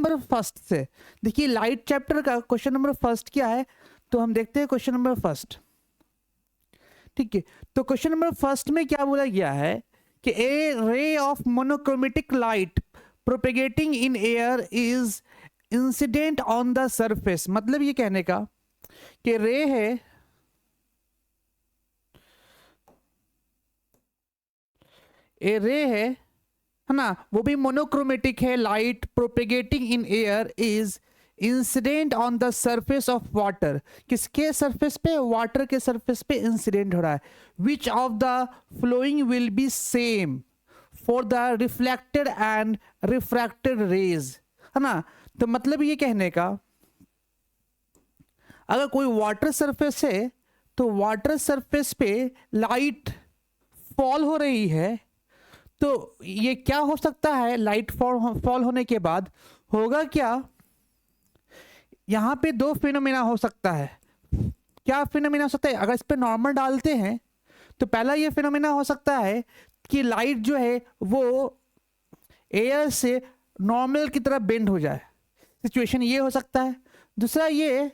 Number first से देखिए, light chapter का क्वेश्चन नंबर फर्स्ट क्या है, तो हम देखते हैं क्वेश्चन नंबर फर्स्ट। ठीक है, तो क्वेश्चन नंबर फर्स्ट में क्या बोला गया है कि a ray of monochromatic light propagating in air is incident on the surface. मतलब ये कहने का कि रे है ना, वो भी मोनोक्रोमेटिक है, light propagating in air is incident on the surface of water. किसके सरफेस पे? वाटर के सरफेस पे इंसिडेंट हो रहा है। Which of the following will be same for the reflected and refracted rays, है ना। तो मतलब ये कहने का, अगर कोई वाटर सरफेस है तो वाटर सरफेस पे लाइट फॉल हो रही है, तो ये क्या हो सकता है, लाइट फॉल होने के बाद होगा क्या, यहां पे दो फिनोमेना हो सकता है। क्या फिनोमेना हो सकता है? अगर इस पे नॉर्मल डालते हैं तो पहला ये फिनोमेना हो सकता है कि लाइट जो है वो एयर से नॉर्मल की तरफ बेंड हो जाए, सिचुएशन ये हो सकता है। दूसरा ये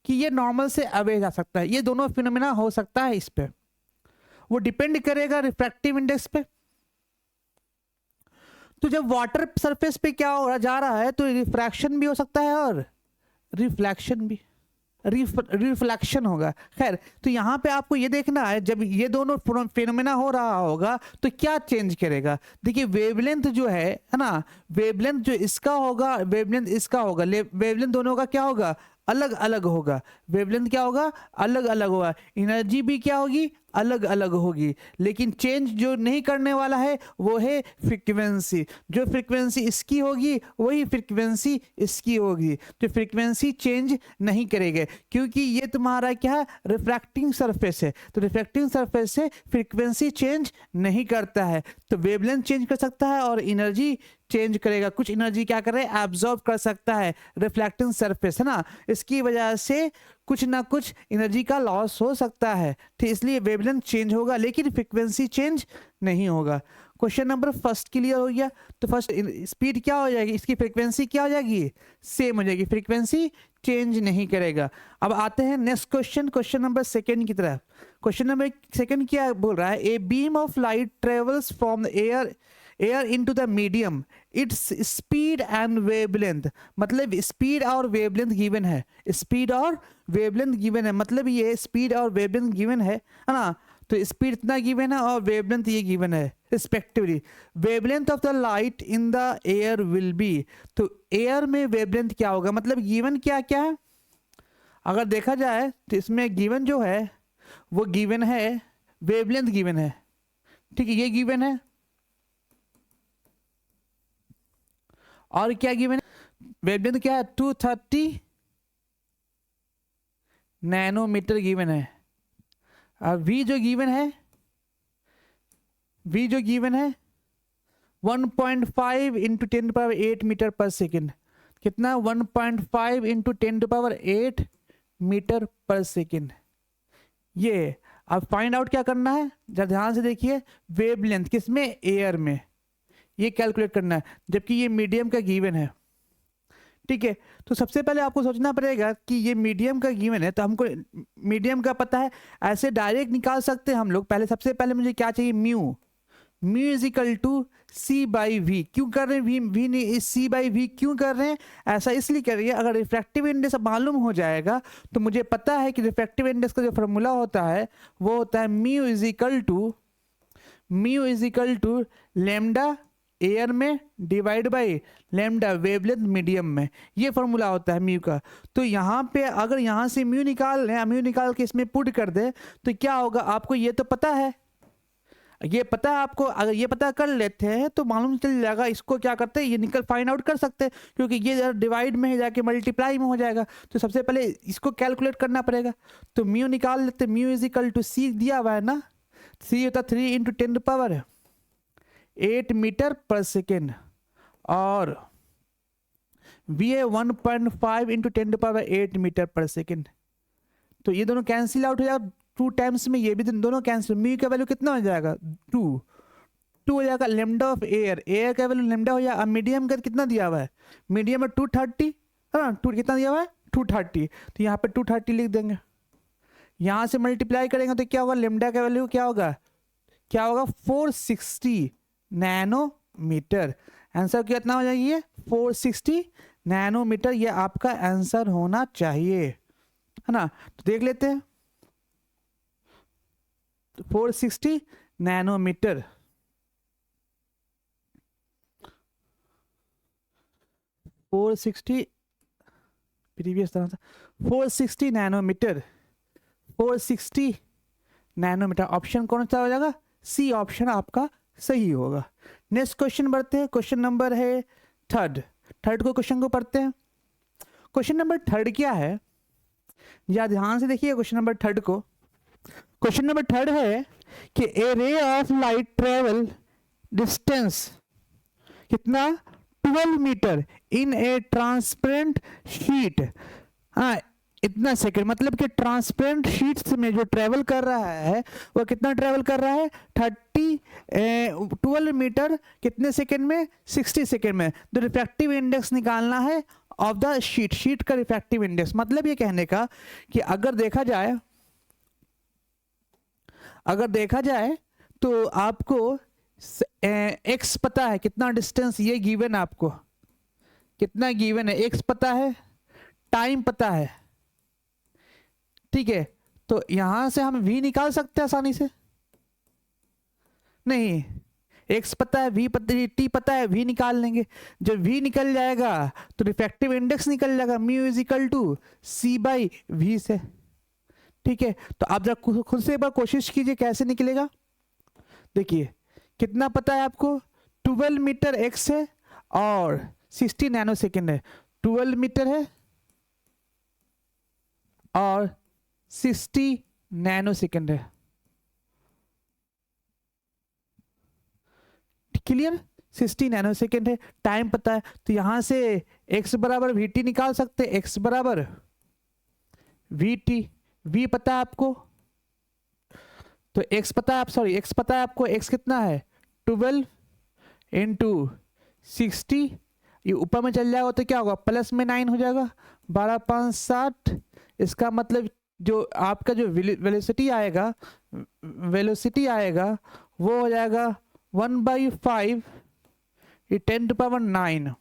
कि ये नॉर्मल से अवे जा सकता है। ये दोनों फिनोमेना हो सकता है। इस पे वो डिपेंड करेगा रिफ्रैक्टिव इंडेक्स पे। तो जब वाटर सरफेस पे क्या हो जा रहा है, तो रिफ्रैक्शन भी हो सकता है और रिफ्लेक्शन भी, रिफ्लेक्शन होगा। खैर, तो यहाँ पे आपको ये देखना है, जब ये दोनों फिनोमेना हो रहा होगा तो क्या चेंज करेगा। देखिए, वेवलेंथ जो है ना, वेवलेंथ जो इसका होगा, वेवलेंथ इसका होगा, वेवलेंथ दोनों का क्या होगा, अलग अलग होगा। वेवलेंथ क्या होगा, अलग अलग होगा। एनर्जी भी क्या होगी, अलग अलग होगी। लेकिन चेंज जो नहीं करने वाला है वो है फ्रीक्वेंसी। जो फ्रीक्वेंसी इसकी होगी वही फ्रीक्वेंसी इसकी होगी। तो फ्रीक्वेंसी चेंज नहीं करेगा, क्योंकि ये तुम्हारा क्या है, रिफ्रैक्टिंग सरफेस है। तो रिफ्रैक्टिंग सरफेस से फ्रीक्वेंसी चेंज नहीं करता है। तो वेवलेंथ चेंज कर सकता है और एनर्जी चेंज करेगा। कुछ एनर्जी क्या कर रहे हैं, एब्जॉर्ब कर सकता है रिफ्लेक्टिंग सरफेस, है ना। इसकी वजह से कुछ ना कुछ एनर्जी का लॉस हो सकता है। ठीक, इसलिए वेवलेंथ चेंज होगा लेकिन फ्रीक्वेंसी चेंज नहीं होगा। क्वेश्चन नंबर फर्स्ट क्लियर हो गया। तो फर्स्ट स्पीड क्या हो जाएगी, इसकी फ्रीक्वेंसी क्या हो जाएगी, सेम हो जाएगी, फ्रीक्वेंसी चेंज नहीं करेगा। अब आते हैं next question, question number second की तरफ। क्वेश्चन नंबर सेकंड क्या बोल रहा है, a beam of light travels from the air into the medium, its speed and wavelength. मतलब स्पीड और वेवलेंथ गिवन है, स्पीड और वेवलेंथ गिवन है। मतलब ये स्पीड और वेवलेंथ गिवन है ना। तो स्पीड इतना गिवन है और वेवलेंथ ये गिवन है respectively. Wavelength of the light in the air will be, तो एयर में वेवलेंथ क्या होगा, मतलब गिवन क्या क्या है। अगर देखा जाए तो इसमें गिवन जो है वो गिवन है, वेवलेंथ गिवन है। ठीक है, ये गिवन है और क्या गिवन है, वेवलेंथ क्या है, 230 नैनोमीटर गिवन है। और v जो गिवन है, v जो गिवन है 1.5 इंटू 10⁸ मीटर पर सेकेंड। कितना, 1.5 इंटू 10⁸ मीटर पर सेकेंड। ये अब फाइंड आउट क्या करना है, जरा ध्यान से देखिए। वेवलेंथ किसमें, एयर में, ये कैलकुलेट करना है, जबकि ये मीडियम का गिवन है। ठीक है, तो सबसे पहले आपको सोचना पड़ेगा कि ये मीडियम का गिवन है, तो हमको मीडियम का पता है, ऐसे डायरेक्ट निकाल सकते हैं हम लोग। पहले सबसे पहले मुझे क्या चाहिए, mu, mu is equal to C by V. क्यों कर रहे हैं वी नहीं, सी बाई वी क्यों कर रहे हैं, ऐसा इसलिए कर रही है, अगर रिफ्रैक्टिव इंडेक्स मालूम हो जाएगा तो मुझे पता है कि रिफ्रैक्टिव इंडेक्स का जो फॉर्मूला होता है वो होता है mu is equal to lambda air में divide by lambda wavelength medium में। ये फॉर्मूला होता है म्यू का। तो यहाँ पे अगर यहाँ से म्यू निकाल लें, म्यू निकाल के इसमें पुट कर दे तो क्या होगा, आपको ये तो पता है, ये पता है आपको। अगर ये पता कर लेते हैं तो मालूम चल जाएगा, इसको क्या करते हैं, ये निकल फाइंड आउट कर सकते हैं, क्योंकि ये डिवाइड में है जाके मल्टीप्लाई में हो जाएगा। तो सबसे पहले इसको कैलकुलेट करना पड़ेगा। तो म्यू निकाल लेते, म्यू इज इक्वल टू सी दिया हुआ है ना, सी होता 3 इंटू 10⁸ मीटर पर सेकेंड और वी है 1.5 इंटू 10⁸ मीटर पर सेकेंड। तो ये दोनों कैंसिल आउट हो जाएगा 2 टाइम्स में, ये भी दोनों कैंसिल। म्यू का वैल्यू कितना हो जाएगा, 2। टू हो जाएगा लेमडा ऑफ एयर, एयर का वैल्यू लेमडा हो जाएगा। अब मीडियम का कितना दिया हुआ है, मीडियम में 230 है ना, टू कितना दिया हुआ है 230, तो यहाँ पे 230 लिख देंगे। यहाँ से मल्टीप्लाई करेंगे तो क्या होगा, लेमडा का वैल्यू क्या होगा, क्या होगा 460 नैनोमीटर। आंसर कितना हो जाएगी, 460 नैनोमीटर, ये आपका आंसर होना चाहिए, है ना। तो देख लेते हैं, 460 नैनोमीटर, प्रीवियस तरह से 460 नैनोमीटर, 460 नैनोमीटर, ऑप्शन कौन सा हो जाएगा, सी ऑप्शन आपका सही होगा। नेक्स्ट क्वेश्चन बढ़ते हैं, क्वेश्चन नंबर है थर्ड को क्वेश्चन को पढ़ते हैं। क्वेश्चन नंबर थर्ड क्या है, या ध्यान से देखिए क्वेश्चन नंबर थर्ड को। क्वेश्चन नंबर थर्ड है कि a ray of light travel distance कितना 12 metre in a transparent sheet, हाँ इतना सेकेंड, मतलब कि ट्रांसपेरेंट शीट्स में जो ट्रेवल कर रहा है वो कितना ट्रेवल कर रहा है 12 मीटर कितने सेकेंड में, 60 सेकेंड में। तो रिफ्रैक्टिव इंडेक्स निकालना है ऑफ द शीट का रिफ्रैक्टिव इंडेक्स, मतलब ये कहने का कि अगर देखा जाए तो आपको एक्स पता है कितना डिस्टेंस, ये गिवन आपको कितना गिवन है, एक्स पता है, टाइम पता है, ठीक है। तो यहां से हम v निकाल सकते हैं आसानी से, नहीं x पता है, v पता है, t पता है, v निकाल लेंगे। जब v निकल जाएगा तो रिफ्रैक्टिव इंडेक्स निकल जाएगा, mu is equal to c by v से, ठीक है। तो आप जरा खुद से एक बार कोशिश कीजिए कैसे निकलेगा। देखिए कितना पता है आपको, 12 मीटर x है और 60 नैनो सेकेंड है, 12 मीटर है और 60 नैनो सेकेंड है, क्लियर, 60 नैनो सेकेंड है, टाइम पता है। तो यहां से x बराबर vt निकाल सकते हैं, x बराबर vt, v पता है आपको, तो x पता है x पता है आपको, x कितना है 12 इंटू 60, ये ऊपर में चल जाएगा तो क्या होगा प्लस में 9 हो जाएगा, 12 5 60, इसका मतलब जो आपका जो वेलोसिटी आएगा वो हो जाएगा 1/5 ये 10⁹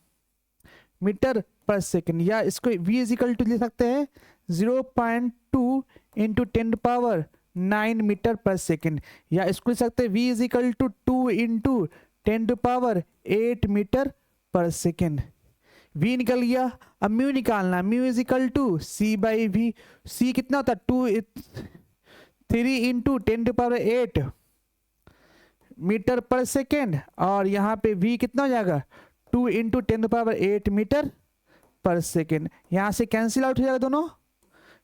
मीटर पर सेकेंड, या इसको v इज इक्वल टू ले सकते हैं 0.2 इंटू 10⁹ मीटर पर सेकेंड, या इसको ले सकते हैं v is equal to 2 into 10⁸ metre पर सेकेंड। v निकल गया, अब म्यू निकालना, mu is equal to c by V, c कितना होता है 3 इंटू 10⁸ मीटर पर सेकेंड, और यहाँ पे v कितना हो जाएगा 2 इंटू 10⁸ मीटर पर सेकेंड, यहाँ से कैंसिल आउट हो जाएगा दोनों,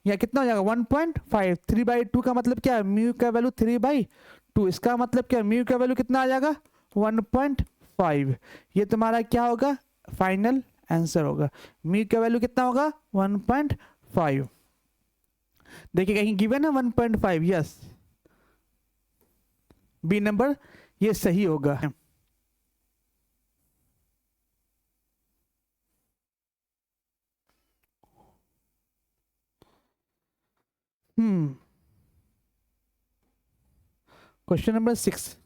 यहाँ कितना हो जाएगा 1.5, 3/2 का मतलब क्या है, म्यू का वैल्यू 3/2, इसका मतलब क्या है म्यू का वैल्यू कितना आ जाएगा 1.5, ये तुम्हारा क्या होगा फाइनल आंसर होगा, म्यू का वैल्यू कितना होगा 1.5। देखिए कहीं गिवन है 1.5, यस बी नंबर ये सही होगा। Question number 6,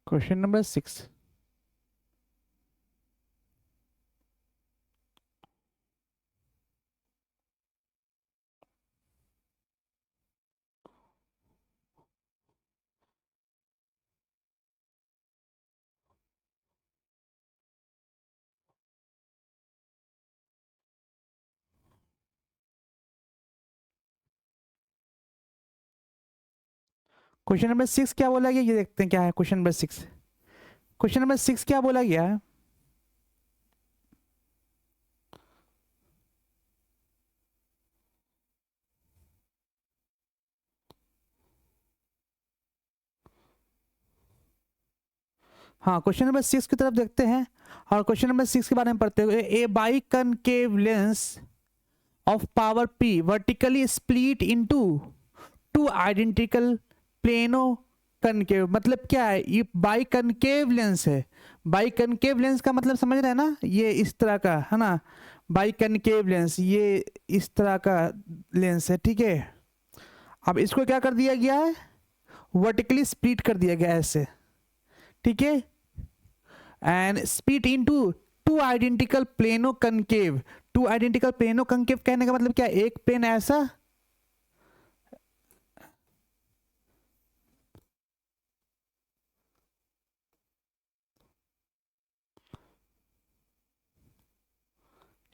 question number 6, question number 6 क्या बोला गया ये देखते हैं क्या है क्वेश्चन नंबर 6। क्वेश्चन नंबर 6 क्या बोला गया है, हाँ, क्वेश्चन नंबर 6 की तरफ देखते हैं और क्वेश्चन नंबर 6 के बारे में पढ़ते हुए, a biconcave lens of power P vertically split into two identical plano concave. मतलब क्या है, ये बाइकनकेव लेंस है। बाइकनकेव लेंस का मतलब समझ रहे हैं ना, ये इस तरह का है ना, बाइकनकेव लेंस, ये इस तरह का लेंस है, ठीक है। अब इसको क्या कर दिया गया है, वर्टिकली स्प्लिट कर दिया गया है ऐसे, ठीक है। And split into two identical plano concave. To identical plano concave कहने का मतलब क्या, एक प्लेन ऐसा,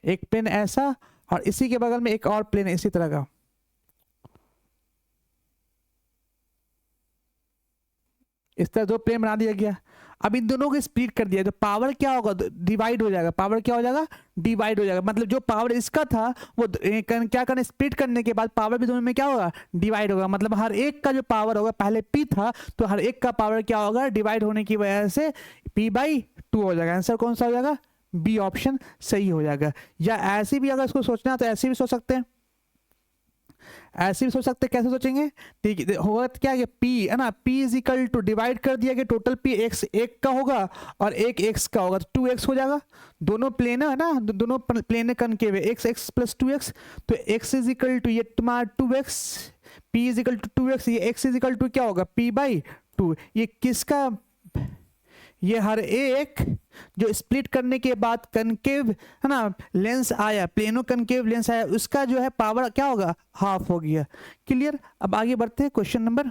एक प्लेन ऐसा और इसी के बगल में एक और प्लेन इसी तरह का, इस तरह दो प्लेन बना दिया गया। अब इन दोनों को स्प्लिट कर दिया तो पावर क्या होगा, डिवाइड हो जाएगा। पावर क्या हो जाएगा, डिवाइड हो जाएगा। मतलब जो पावर इसका था वो क्या करना, स्प्लिट करने के बाद पावर भी दोनों में क्या होगा, डिवाइड होगा। मतलब हर एक का जो पावर होगा, पहले P था तो हर एक का पावर क्या होगा, डिवाइड होने की वजह से P/2 हो जाएगा। आंसर कौन सा हो जाएगा, बी ऑप्शन सही हो जाएगा। या ऐसे भी अगर इसको सोचना है तो ऐसे भी सोच सकते हैं, ऐसे भी सोच सकते हैं। कैसे सोचेंगे, ठीक है, होगा क्या है, P है ना, P is equal to divide कर दिया गया, टोटल P x एक का होगा और एक x का होगा तो 2x हो जाएगा। दोनों प्लेन है ना, दोनों प्लेन कनकेव है, x प्लस 2x, तो x इज इक्वल टू ये तुम्हारा 2x, P is equal to 2x, ये x इज इक्वल टू क्या होगा, P/2। ये किसका, ये हर एक जो स्प्लिट करने के बाद कनकेव है ना लेंस आया, प्लेनो कनकेव लेंस आया, उसका जो है पावर क्या होगा, हाफ हो गया। क्लियर। अब आगे बढ़ते हैं क्वेश्चन नंबर,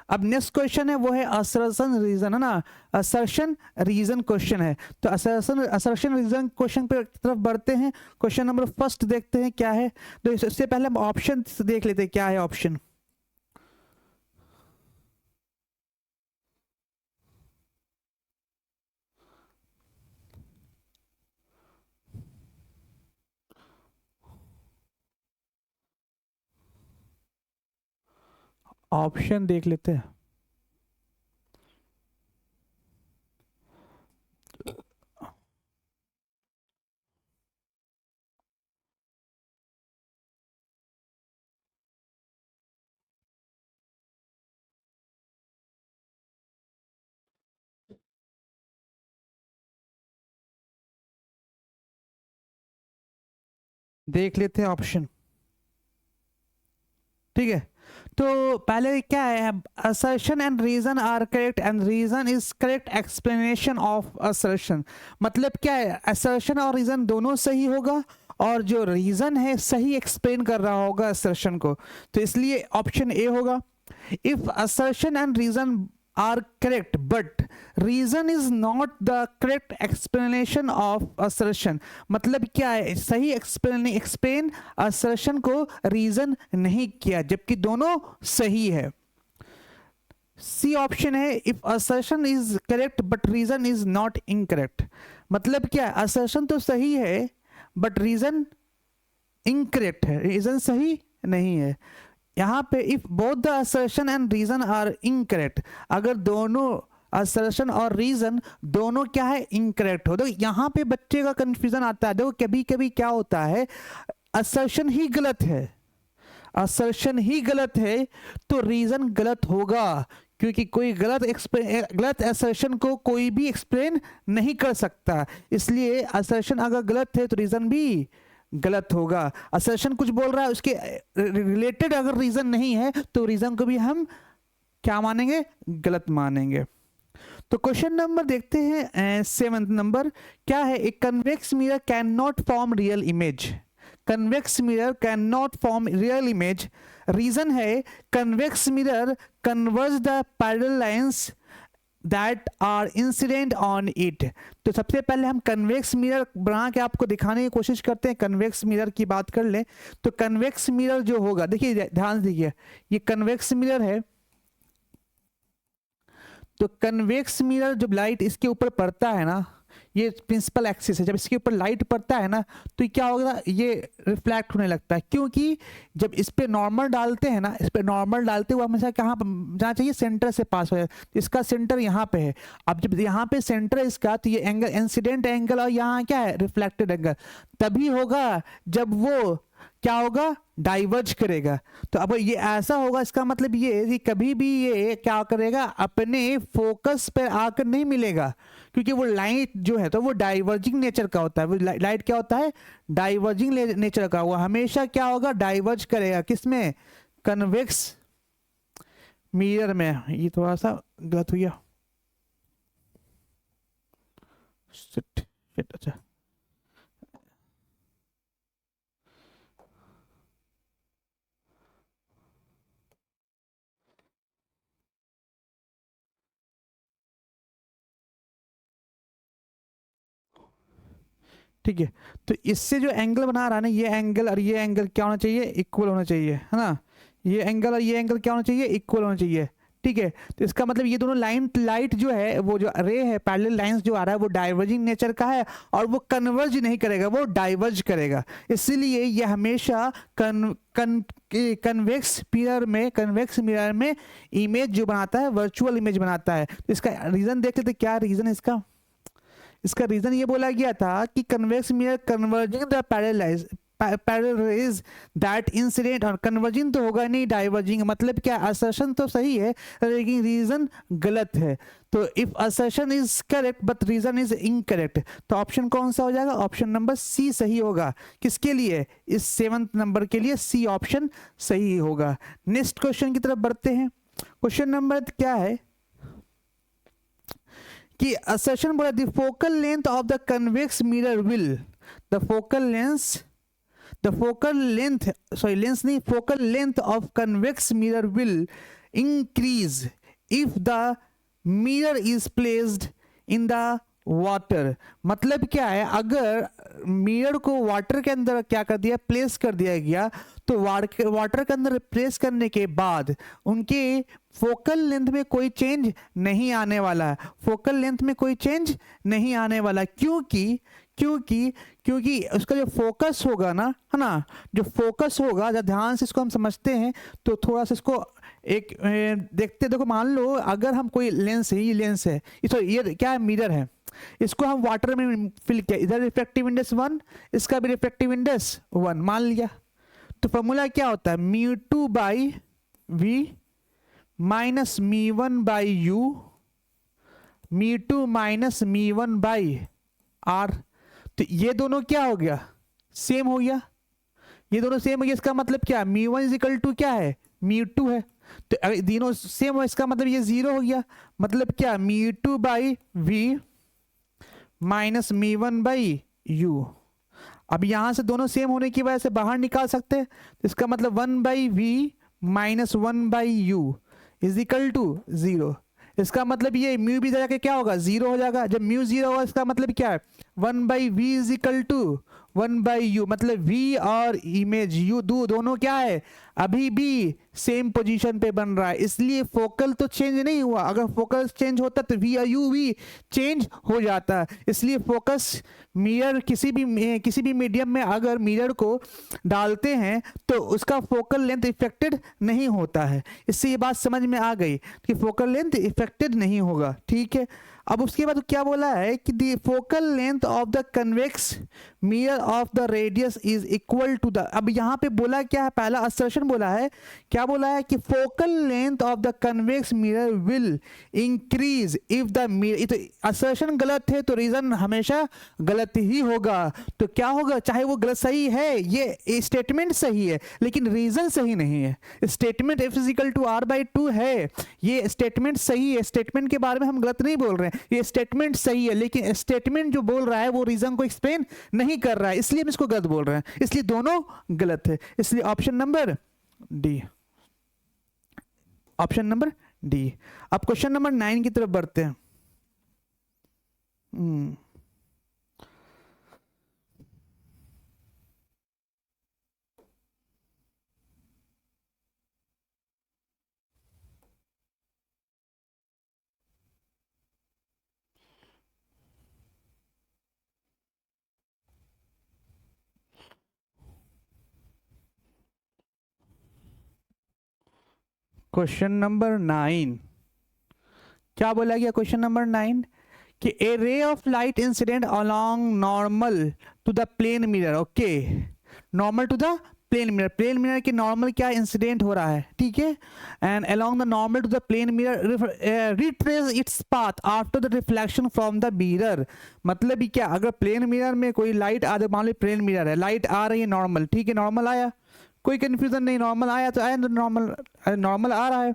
अब नेक्स्ट क्वेश्चन है वो है असर्शन रीजन, है ना, असर्शन रीजन क्वेश्चन है। तो असर्शन रीजन क्वेश्चन पे तरफ बढ़ते हैं। क्वेश्चन नंबर फर्स्ट देखते हैं क्या है। तो इससे पहले हम ऑप्शन देख लेते हैं क्या है ऑप्शन। ऑप्शन देख लेते हैं। देख लेते हैं ऑप्शन, ठीक है। तो पहले क्या है, assertion and reason are correct and reason is correct explanation of assertion. मतलब क्या है, असर्शन और रीजन दोनों सही होगा और जो रीजन है सही एक्सप्लेन कर रहा होगा असर्शन को, तो इसलिए ऑप्शन ए होगा। If assertion and reason are correct but reason is not the correct explanation of assertion। मतलब क्या है, सही एक्सप्लेन assertion को रीजन नहीं किया जबकि दोनों सही है। सी ऑप्शन है, if assertion is correct but reason is not incorrect। मतलब क्या, assertion तो सही है बट रीजन इनकरेक्ट है, रीजन सही नहीं है। यहाँ पे if both the assertion and reason are incorrect, अगर दोनों असर्शन और रीजन दोनों क्या है, इनकरेक्ट हो। देखो यहाँ पे बच्चे का कंफ्यूजन आता है। देखो कभी कभी क्या होता है, असर्शन ही गलत है, असर्शन ही गलत है तो रीजन गलत होगा, क्योंकि कोई गलत असर्शन को कोई भी एक्सप्लेन नहीं कर सकता। इसलिए असर्शन अगर गलत है तो रीजन भी गलत होगा। असर्शन कुछ बोल रहा है, उसके रिलेटेड अगर रीजन नहीं है तो रीजन को भी हम क्या मानेंगे, गलत मानेंगे। तो क्वेश्चन नंबर देखते हैं 7th नंबर क्या है, एक convex mirror can not form real image. Convex mirror can not form real image. Reason है, convex mirror converge the parallel lines that are incident on it. तो सबसे पहले हम कन्वेक्स मिरर बना के आपको दिखाने की कोशिश करते हैं। कन्वेक्स मिरर की बात कर लें तो कन्वेक्स मिरर जो होगा, देखिए ध्यान दीजिए, ये कन्वेक्स मिरर है। तो कन्वेक्स मिरर जब लाइट इसके ऊपर पड़ता है ना, ये प्रिंसिपल एक्सिस है, जब इसके ऊपर लाइट पड़ता है ना तो ये क्या होगा, ये रिफ्लेक्ट होने लगता है, क्योंकि जब इस पे नॉर्मल डालते हैं ना, इस पे नॉर्मल डालते हुए हमेशा कहाँ जाना चाहिए, सेंटर से पास हो जाए, इसका सेंटर यहाँ पे है। अब जब यहाँ पे सेंटर है इसका, तो ये एंगल इंसिडेंट एंगल और यहाँ क्या है, रिफ्लेक्टेड एंगल, तभी होगा जब वो क्या होगा, डाइवर्ज करेगा। तो अब ये ऐसा होगा, इसका मतलब ये है कि कभी भी ये क्या करेगा, अपने फोकस पे आकर नहीं मिलेगा, क्योंकि वो लाइट जो है तो वो डाइवर्जिंग नेचर का होता है। वो लाइट क्या होता है, डाइवर्जिंग नेचर का, वो हमेशा क्या होगा, डाइवर्ज करेगा, किसमें, कन्वेक्स मिरर में। ये थोड़ा सा गलत हो गया, अच्छा ठीक है। तो इससे जो एंगल बना रहा है ना, ये एंगल और ये एंगल क्या होना चाहिए, इक्वल होना चाहिए, है ना। ये एंगल और ये एंगल क्या होना चाहिए, इक्वल होना चाहिए, ठीक है। तो इसका मतलब ये दोनों लाइन लाइट जो है, वो जो रे है, पैरेलल लाइंस जो आ रहा है, वो डाइवर्जिंग नेचर का है, और वो कन्वर्ज नहीं करेगा, वो डाइवर्ज करेगा। इसीलिए ये हमेशा कन्वेक्स मिरर में इमेज जो बनाता है, वर्चुअल इमेज बनाता है। तो इसका रीजन देख लेते, क्या रीजन है इसका। इसका रीजन ये बोला गया था कि convex mirror converging the parallel raise that incident, और कन्वर्जिंग तो होगा नहीं, डाइवर्जिंग, मतलब क्या, असर्शन तो सही है लेकिन रीजन गलत है। तो if assertion is correct but reason is incorrect, तो ऑप्शन कौन सा हो जाएगा, ऑप्शन नंबर सी सही होगा। किसके लिए, इस 7th नंबर के लिए सी ऑप्शन सही होगा। नेक्स्ट क्वेश्चन की तरफ बढ़ते हैं। क्वेश्चन नंबर क्या है कि assertion बोला, the focal length of the convex mirror will, the focal length of convex mirror will increase if the mirror is placed in the water. मतलब क्या है, अगर मिरर को वाटर के अंदर क्या कर दिया, प्लेस कर दिया गया, तो वाटर के अंदर प्लेस करने के बाद उनके फोकल लेंथ में कोई चेंज नहीं आने वाला है, फोकल लेंथ में कोई चेंज नहीं आने वाला, क्योंकि उसका जो फोकस होगा ना, है ना, जो फोकस होगा, जब ध्यान से इसको हम समझते हैं तो थोड़ा सा इसको एक देखते, देखो मान लो अगर हम कोई लेंस है, ये लेंस है, ये क्या है, मिरर है, इसको हम वाटर में फिल किया, इधर रिफ्रैक्टिव इंडेक्स 1, इसका भी रिफ्रैक्टिव इंडेक्स 1 मान लिया, तो फॉर्मूला क्या होता है, μ2 by v minus μ1 by u, μ2 minus μ1 by r। तो ये दोनों क्या हो गया, सेम हो गया, ये दोनों सेम हो गया, इसका मतलब क्या, μ1 इज इक्वल टू क्या है, μ2 है, तो अगर तीनों सेम हो इसका मतलब ये 0 हो गया, मतलब क्या, μ2 by v minus μ1 by u। अब यहां से दोनों सेम होने की वजह से बाहर निकाल सकते हैं, तो इसका मतलब 1 by V minus 1 by U is equal to 0। इसका मतलब ये म्यू भी जाके क्या होगा, 0 हो जाएगा। जब म्यू 0 होगा इसका मतलब क्या है, 1 by V is equal to 1 by U, मतलब वी और इमेज यू दोनों क्या है, अभी भी सेम पोजीशन पे बन रहा है, इसलिए फोकल तो चेंज नहीं हुआ। अगर फोकस चेंज होता तो वी और यू भी चेंज हो जाता, इसलिए फोकस मिरर किसी भी मीडियम में अगर मिरर को डालते हैं तो उसका फोकल लेंथ इफेक्टेड नहीं होता है। इससे ये बात समझ में आ गई कि फोकल लेंथ इफेक्टेड नहीं होगा, ठीक है। अब उसके बाद क्या बोला है कि the focal length of the convex mirror of the radius is equal to the, अब यहाँ पे बोला क्या है, पहला असर्शन बोला है, क्या बोला है कि focal length of the convex mirror will increase if the mirror, तो असर्शन गलत है तो रीजन हमेशा गलत ही होगा। तो क्या होगा, चाहे वो गलत सही है, ये स्टेटमेंट सही है लेकिन रीजन सही नहीं है। Statement f is equal to r/2 है, ये स्टेटमेंट सही है, स्टेटमेंट के बारे में हम गलत नहीं बोल रहे हैं, ये स्टेटमेंट सही है, लेकिन स्टेटमेंट जो बोल रहा है वो रीजन को एक्सप्लेन नहीं कर रहा है, इसलिए हम इसको गलत बोल रहे हैं, इसलिए दोनों गलत है। इसलिए option number D, option number D. अब क्वेश्चन नंबर 9 की तरफ बढ़ते हैं। क्वेश्चन नंबर 9 क्या बोला गया? क्वेश्चन नंबर 9 कि a ray of light incident along normal to the plane mirror. Okay, normal to the plane mirror, plane mirror के नॉर्मल क्या इंसिडेंट हो रहा है, ठीक है। And along the normal to the plane mirror retrace its path after the reflection from the mirror. मतलब ये क्या, अगर प्लेन मिरर में कोई लाइट आ रही, मान लो प्लेन मिरर है, लाइट आ रही है नॉर्मल, ठीक है, नॉर्मल आया, कोई कंफ्यूजन नहीं, नॉर्मल आया तो आया, नॉर्मल आ रहा है,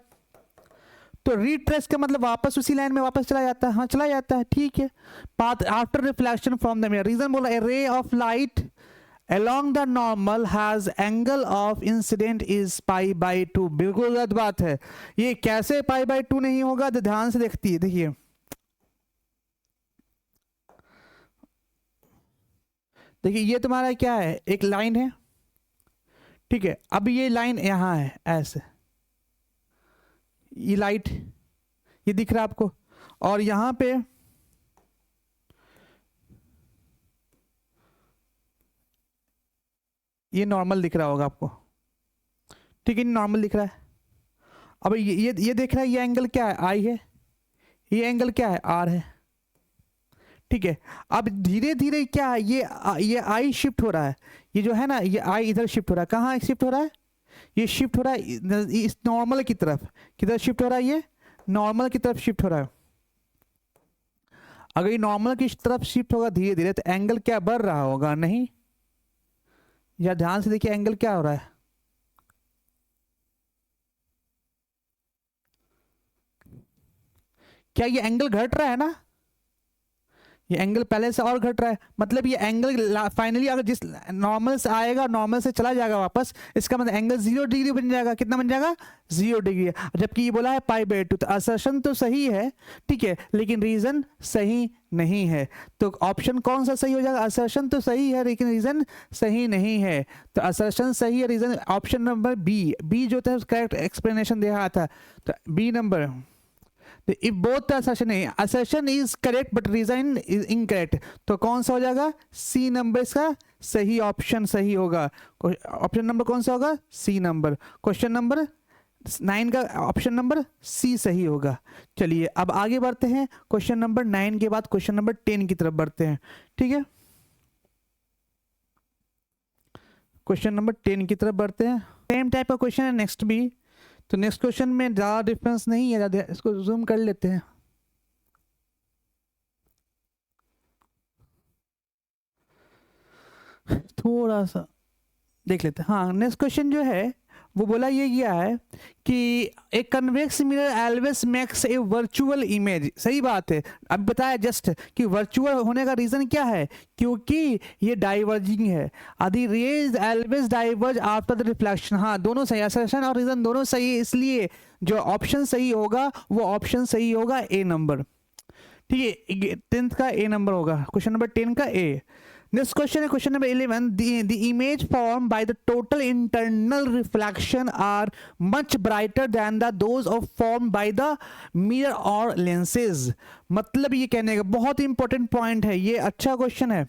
तो रिट्रेस का मतलब वापस उसी लाइन में वापस चला जाता है, हाँ चला जाता है, ठीक है। Path after reflection from the mirror, reason बोला a ray of light along the normal has angle of incident is π/2। बिल्कुल गलत बात है, ये कैसे π/2 नहीं होगा, तो ध्यान से देखिए, ये तुम्हारा क्या है, एक लाइन है, ठीक है। अब ये लाइन यहां है ऐसे, ये लाइट ये दिख रहा है आपको, और यहां पे ये नॉर्मल दिख रहा होगा आपको, ठीक है, नॉर्मल दिख रहा है। अब ये देख रहा है, ये एंगल क्या है, आई है, ये एंगल क्या है, आर है, ठीक है। अब धीरे धीरे क्या है, ये आई शिफ्ट हो रहा है, ये जो है ना, ये आई इधर शिफ्ट हो रहा है, कहाँ शिफ्ट हो रहा है, ये शिफ्ट हो रहा है इस नॉर्मल की तरफ, किधर शिफ्ट हो रहा है, ये नॉर्मल की तरफ शिफ्ट हो रहा है। अगर ये नॉर्मल की तरफ शिफ्ट होगा धीरे धीरे, तो एंगल क्या बढ़ रहा होगा, नहीं, या ध्यान से देखिए एंगल क्या हो रहा है, क्या ये एंगल घट रहा है ना, ये एंगल पहले से और घट रहा है, मतलब ये एंगल फाइनली अगर जिस नॉर्मल से आएगा, नॉर्मल से चला जाएगा वापस, इसका मतलब एंगल 0 डिग्री बन जाएगा, कितना बन जाएगा, 0 डिग्री, जबकि ये बोला है π/2, तो असर्शन तो सही है, ठीक है, लेकिन रीजन सही नहीं है। तो ऑप्शन कौन सा सही हो जाएगा, असर्शन तो सही है लेकिन रीजन सही नहीं है, तो असर्शन सही है, रीजन ऑप्शन नंबर बी जो था करेक्ट एक्सप्लेनेशन दे रहा था, तो B number. If both the assertion is correct but reason is incorrect, तो कौन सा हो जाएगा, सी नंबर इसका सही ऑप्शन सही होगा। ऑप्शन नंबर कौन सा होगा, सी नंबर। क्वेश्चन नंबर 9 का ऑप्शन नंबर सी सही होगा। चलिए अब आगे बढ़ते हैं, क्वेश्चन नंबर 9 के बाद क्वेश्चन नंबर 10 की तरफ बढ़ते हैं, ठीक है। क्वेश्चन नंबर 10 की तरफ बढ़ते हैं, सेम टाइप का क्वेश्चन है नेक्स्ट भी, तो नेक्स्ट क्वेश्चन में ज़्यादा डिफरेंस नहीं है, इसको जूम कर लेते हैं। थोड़ा सा देख लेते हैं, हाँ नेक्स्ट क्वेश्चन जो है वो बोला ये गया है कि एक convex mirror always makes a virtual image. सही बात है, अब बताया जस्ट कि वर्चुअल होने का रीजन क्या है, क्योंकि ये डाइवर्जिंग है, आदि rays always diverge after the reflection. हाँ दोनों सही, असर्शन और रीजन दोनों सही है, इसलिए जो ऑप्शन सही होगा वो ऑप्शन सही होगा ए नंबर, ठीक है, 10th का ए नंबर होगा, क्वेश्चन नंबर 10 का ए। Next question है question number 11, the image formed by the total internal reflection are much brighter than those of formed by the mirror or lenses। मतलब ये कहने का बहुत इंपॉर्टेंट पॉइंट है, ये अच्छा क्वेश्चन है।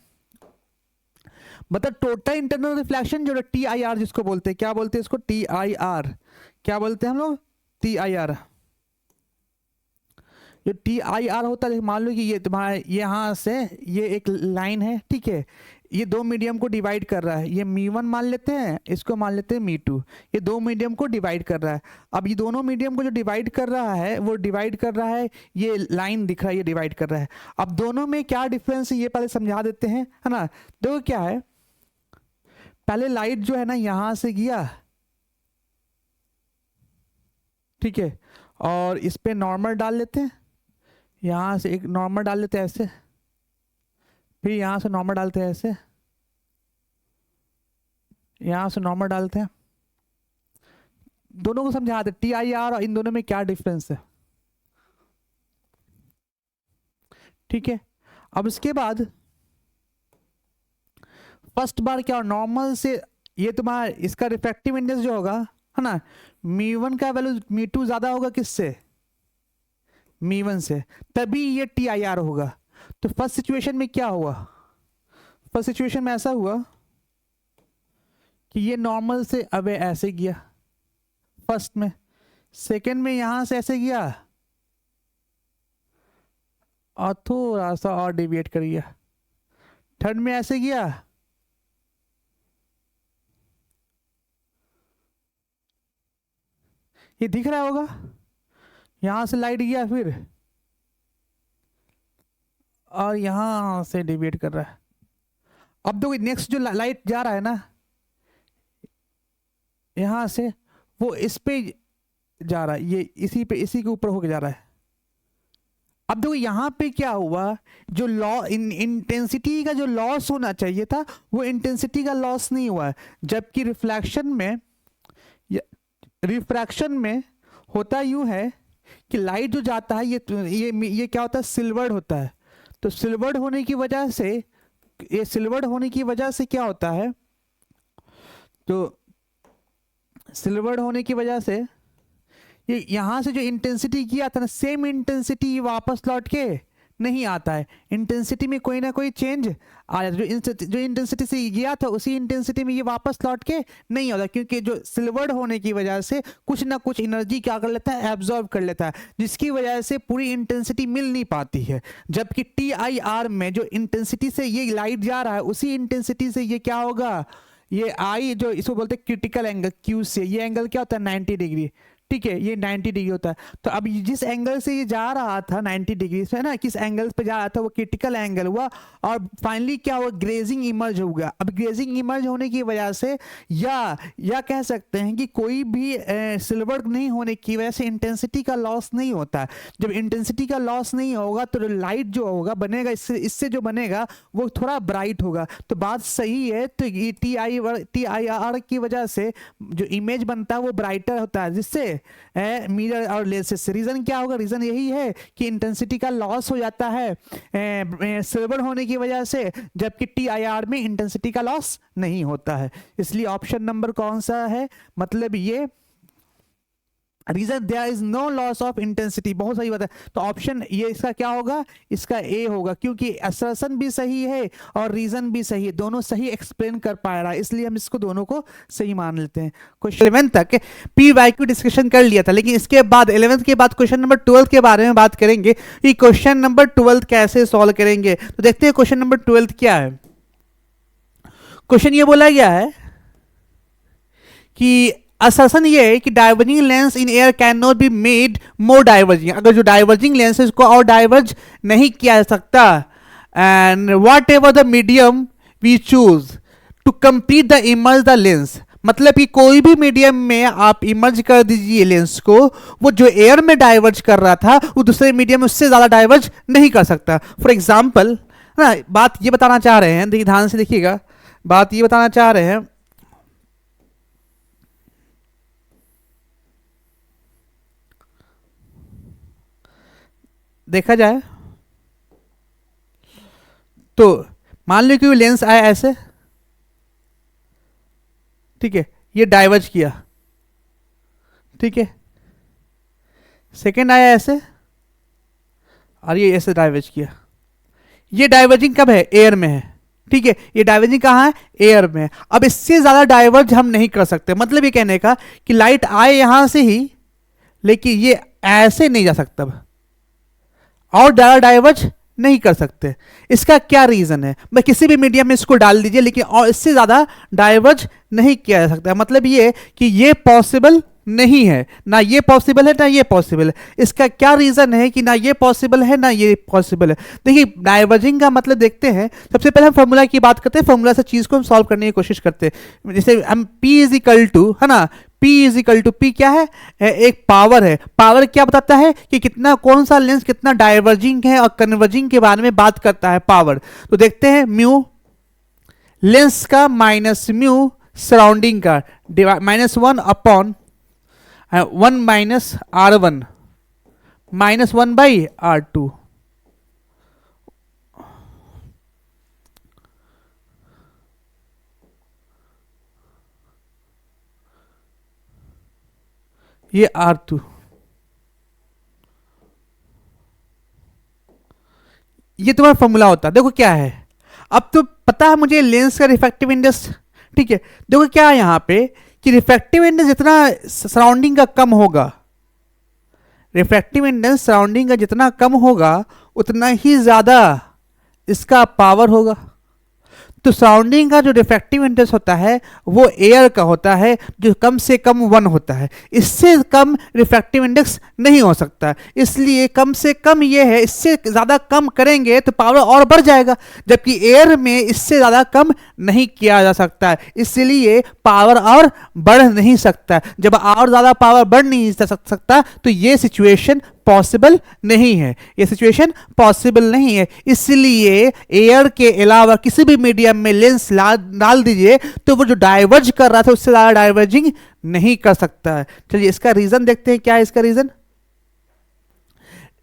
मतलब टोटल इंटरनल रिफ्लेक्शन जो TIR जिसको बोलते हैं, क्या बोलते हैं इसको, TIR, क्या बोलते हैं हम लोग, TIR। जो TIR होता है, मान लो कि ये तुम्हारा यहाँ से ये एक लाइन है, ठीक है, ये दो मीडियम को डिवाइड कर रहा है, ये मी1 मान लेते हैं, इसको मान लेते हैं मी2, ये दो मीडियम को डिवाइड कर रहा है। अब ये दोनों मीडियम को जो डिवाइड कर रहा है वो डिवाइड कर रहा है, ये लाइन दिख रहा है, ये डिवाइड कर रहा है। अब दोनों में क्या डिफरेंस है ये पहले समझा देते हैं, है ना। देखो क्या है, पहले लाइट जो है ना यहाँ से गया, ठीक है, और इस पे नॉर्मल डाल लेते हैं, यहाँ से एक नॉर्मल डाल लेते हैं ऐसे, फिर यहाँ से नॉर्मल डालते हैं ऐसे, यहाँ से नॉर्मल डालते हैं, दोनों को समझाते हैं TIR और इन दोनों में क्या डिफरेंस है, ठीक है। अब इसके बाद फर्स्ट बार क्या, नॉर्मल से ये तुम्हारा इसका रिफ्रैक्टिव इंडेक्स जो होगा, है ना, मी1 का वैल्यू मी2 ज्यादा होगा किससे, मी1 से, तभी ये TIR होगा। तो फर्स्ट सिचुएशन में क्या हुआ, फर्स्ट सिचुएशन में ऐसा हुआ कि ये नॉर्मल से अब ऐसे गया फर्स्ट में, सेकेंड में यहां से ऐसे गया और थोड़ा सा और डेविएट कर गया, थर्ड में ऐसे गया, ये दिख रहा होगा, यहां से लाइट गया फिर और यहां से डेविएट कर रहा है। अब देखो नेक्स्ट जो लाइट जा रहा है ना यहां से, वो इस पे जा रहा है, ये इसी पे, इसी के ऊपर होके जा रहा है। अब देखो यहाँ पे क्या हुआ, जो इंटेंसिटी का जो लॉस होना चाहिए था वो इंटेंसिटी का लॉस नहीं हुआ है, जबकि रिफ्रैक्शन में होता यूं है कि लाइट जो जाता है ये क्या होता है, सिल्वर्ड होता है। तो सिल्वर्ड होने की वजह से, ये सिल्वर्ड होने की वजह से क्या होता है, तो सिल्वर्ड होने की वजह से ये यहाँ से जो इंटेंसिटी किया था ना, सेम इंटेंसिटी वापस लौट के नहीं आता है। इंटेंसिटी में कोई ना कोई चेंज आ जाता है, जो इंटेंसिटी से गया था उसी इंटेंसिटी में ये वापस लौट के नहीं आता, क्योंकि जो सिल्वर्ड होने की वजह से कुछ ना कुछ एनर्जी क्या कर लेता है, एब्जॉर्ब कर लेता है, जिसकी वजह से पूरी इंटेंसिटी मिल नहीं पाती है। जबकि TIR में जो इंटेंसिटी से ये लाइट जा रहा है उसी इंटेंसिटी से ये क्या होगा, ये आई जो इसको बोलते हैं क्रिटिकल एंगल Q से, ये एंगल क्या होता है 90 डिग्री, ठीक है, ये 90 डिग्री होता है। तो अब जिस एंगल से ये जा रहा था 90 डिग्री से ना, किस एंगल पे जा रहा था वो क्रिटिकल एंगल हुआ और फाइनली क्या हुआ, ग्रेजिंग इमर्ज हो गया। अब ग्रेजिंग इमर्ज होने की वजह से या कह सकते हैं कि कोई भी सिल्वर नहीं होने की वजह से इंटेंसिटी का लॉस नहीं होता। जब इंटेंसिटी का लॉस नहीं होगा तो लाइट जो होगा बनेगा, इससे जो बनेगा वो थोड़ा ब्राइट होगा। तो बात सही है, तो ये TIR की वजह से जो इमेज बनता है वो ब्राइटर होता है, जिससे मिरर और लेंस से। रीजन क्या होगा, रीजन यही है कि इंटेंसिटी का लॉस हो जाता है सिल्वर होने की वजह से, जबकि TIR में इंटेंसिटी का लॉस नहीं होता है। इसलिए ऑप्शन नंबर कौन सा है, मतलब ये reason there is no loss of intensity, बहुत सही बात है। तो ऑप्शन ये इसका क्या होगा, इसका ए होगा, क्योंकि असर्शन भी सही है और रीजन भी सही है, दोनों सही एक्सप्लेन कर पा रहा है, इसलिए हम इसको दोनों को सही मान लेते हैं। क्वेश्चन 11 तक PYQ डिस्कशन कर लिया था, लेकिन इसके बाद 11th के बाद क्वेश्चन नंबर 12 के बारे में बात करेंगे कि क्वेश्चन नंबर 12 कैसे सॉल्व करेंगे। तो देखते हैं क्वेश्चन नंबर 12 क्या है। क्वेश्चन ये बोला गया है कि असर्शन ये है कि diverging lens in air can not be made more diverging, अगर जो डाइवर्जिंग लेंस है उसको और डाइवर्ज नहीं किया जा सकता, and whatever the medium we choose to complete the emerge the lens, मतलब कि कोई भी मीडियम में आप इमर्ज कर दीजिए लेंस को, वो जो एयर में डाइवर्ज कर रहा था वो दूसरे मीडियम में उससे ज्यादा डाइवर्ज नहीं कर सकता। फॉर एग्जाम्पल ना, बात ये बताना चाह रहे हैं, देखिए ध्यान से देखिएगा, बात ये बताना चाह रहे हैं, देखा जाए तो मान लो कि लेंस आया ऐसे, ठीक है, ये डाइवर्ज किया, ठीक है, सेकेंड आया ऐसे और ये ऐसे डाइवर्ज किया। ये डाइवर्जिंग कब है, एयर में है, ठीक है, ये डाइवर्जिंग कहाँ है, एयर में। अब इससे ज्यादा डाइवर्ज हम नहीं कर सकते, मतलब ये कहने का कि लाइट आए यहां से ही, लेकिन ये ऐसे नहीं जा सकता और ज्यादा डाइवर्ज नहीं कर सकते। इसका क्या रीजन है, मैं किसी भी मीडियम में इसको डाल दीजिए लेकिन और इससे ज्यादा डाइवर्ज नहीं किया जा सकता, मतलब ये कि ये पॉसिबल नहीं है, ना ये पॉसिबल है ना ये पॉसिबल है। इसका क्या रीजन है कि ना ये पॉसिबल है ना ये पॉसिबल है। देखिए डाइवर्जिंग का मतलब देखते हैं, सबसे पहले हम फॉर्मूला की बात करते हैं, फॉर्मूला से चीज को हम सॉल्व करने की कोशिश करते हैं। जैसे हम P इज इक्वल टू, है ना, P क्या है, एक पावर है। पावर क्या बताता है कि कितना, कौन सा लेंस कितना डाइवर्जिंग है और कन्वर्जिंग के बारे में बात करता है पावर। तो देखते हैं म्यू लेंस का माइनस म्यू सराउंडिंग का, -1 अपॉन 1 माइनस R1 -1/R2। ये R2, ये तुम्हारा फॉर्मूला होता है। देखो क्या है, अब तो पता है मुझे लेंस का रिफ्रैक्टिव इंडेक्स, ठीक है। देखो क्या है यहाँ पे कि रिफ्रैक्टिव इंडेक्स जितना सराउंडिंग का कम होगा, रिफ्रैक्टिव इंडेक्स सराउंडिंग का जितना कम होगा उतना ही ज़्यादा इसका पावर होगा। तो सराउंडिंग का जो रिफ्रैक्टिव इंडेक्स होता है वो एयर का होता है जो कम से कम 1 होता है, इससे कम रिफ्रैक्टिव इंडेक्स नहीं हो सकता, इसलिए कम से कम ये है। इससे ज़्यादा कम करेंगे तो पावर और बढ़ जाएगा, जबकि एयर में इससे ज़्यादा कम नहीं किया जा सकता है, इसलिए पावर और बढ़ नहीं सकता। जब और ज़्यादा पावर बढ़ नहीं सकता तो ये सिचुएशन पॉसिबल नहीं है, ये सिचुएशन पॉसिबल नहीं है। इसलिए एयर के अलावा किसी भी मीडियम में लेंस डाल दीजिए तो वो जो डाइवर्ज कर रहा था उससे ज़्यादा डाइवर्जिंग नहीं कर सकता है। चलिए इसका रीज़न देखते हैं, क्या है इसका reason.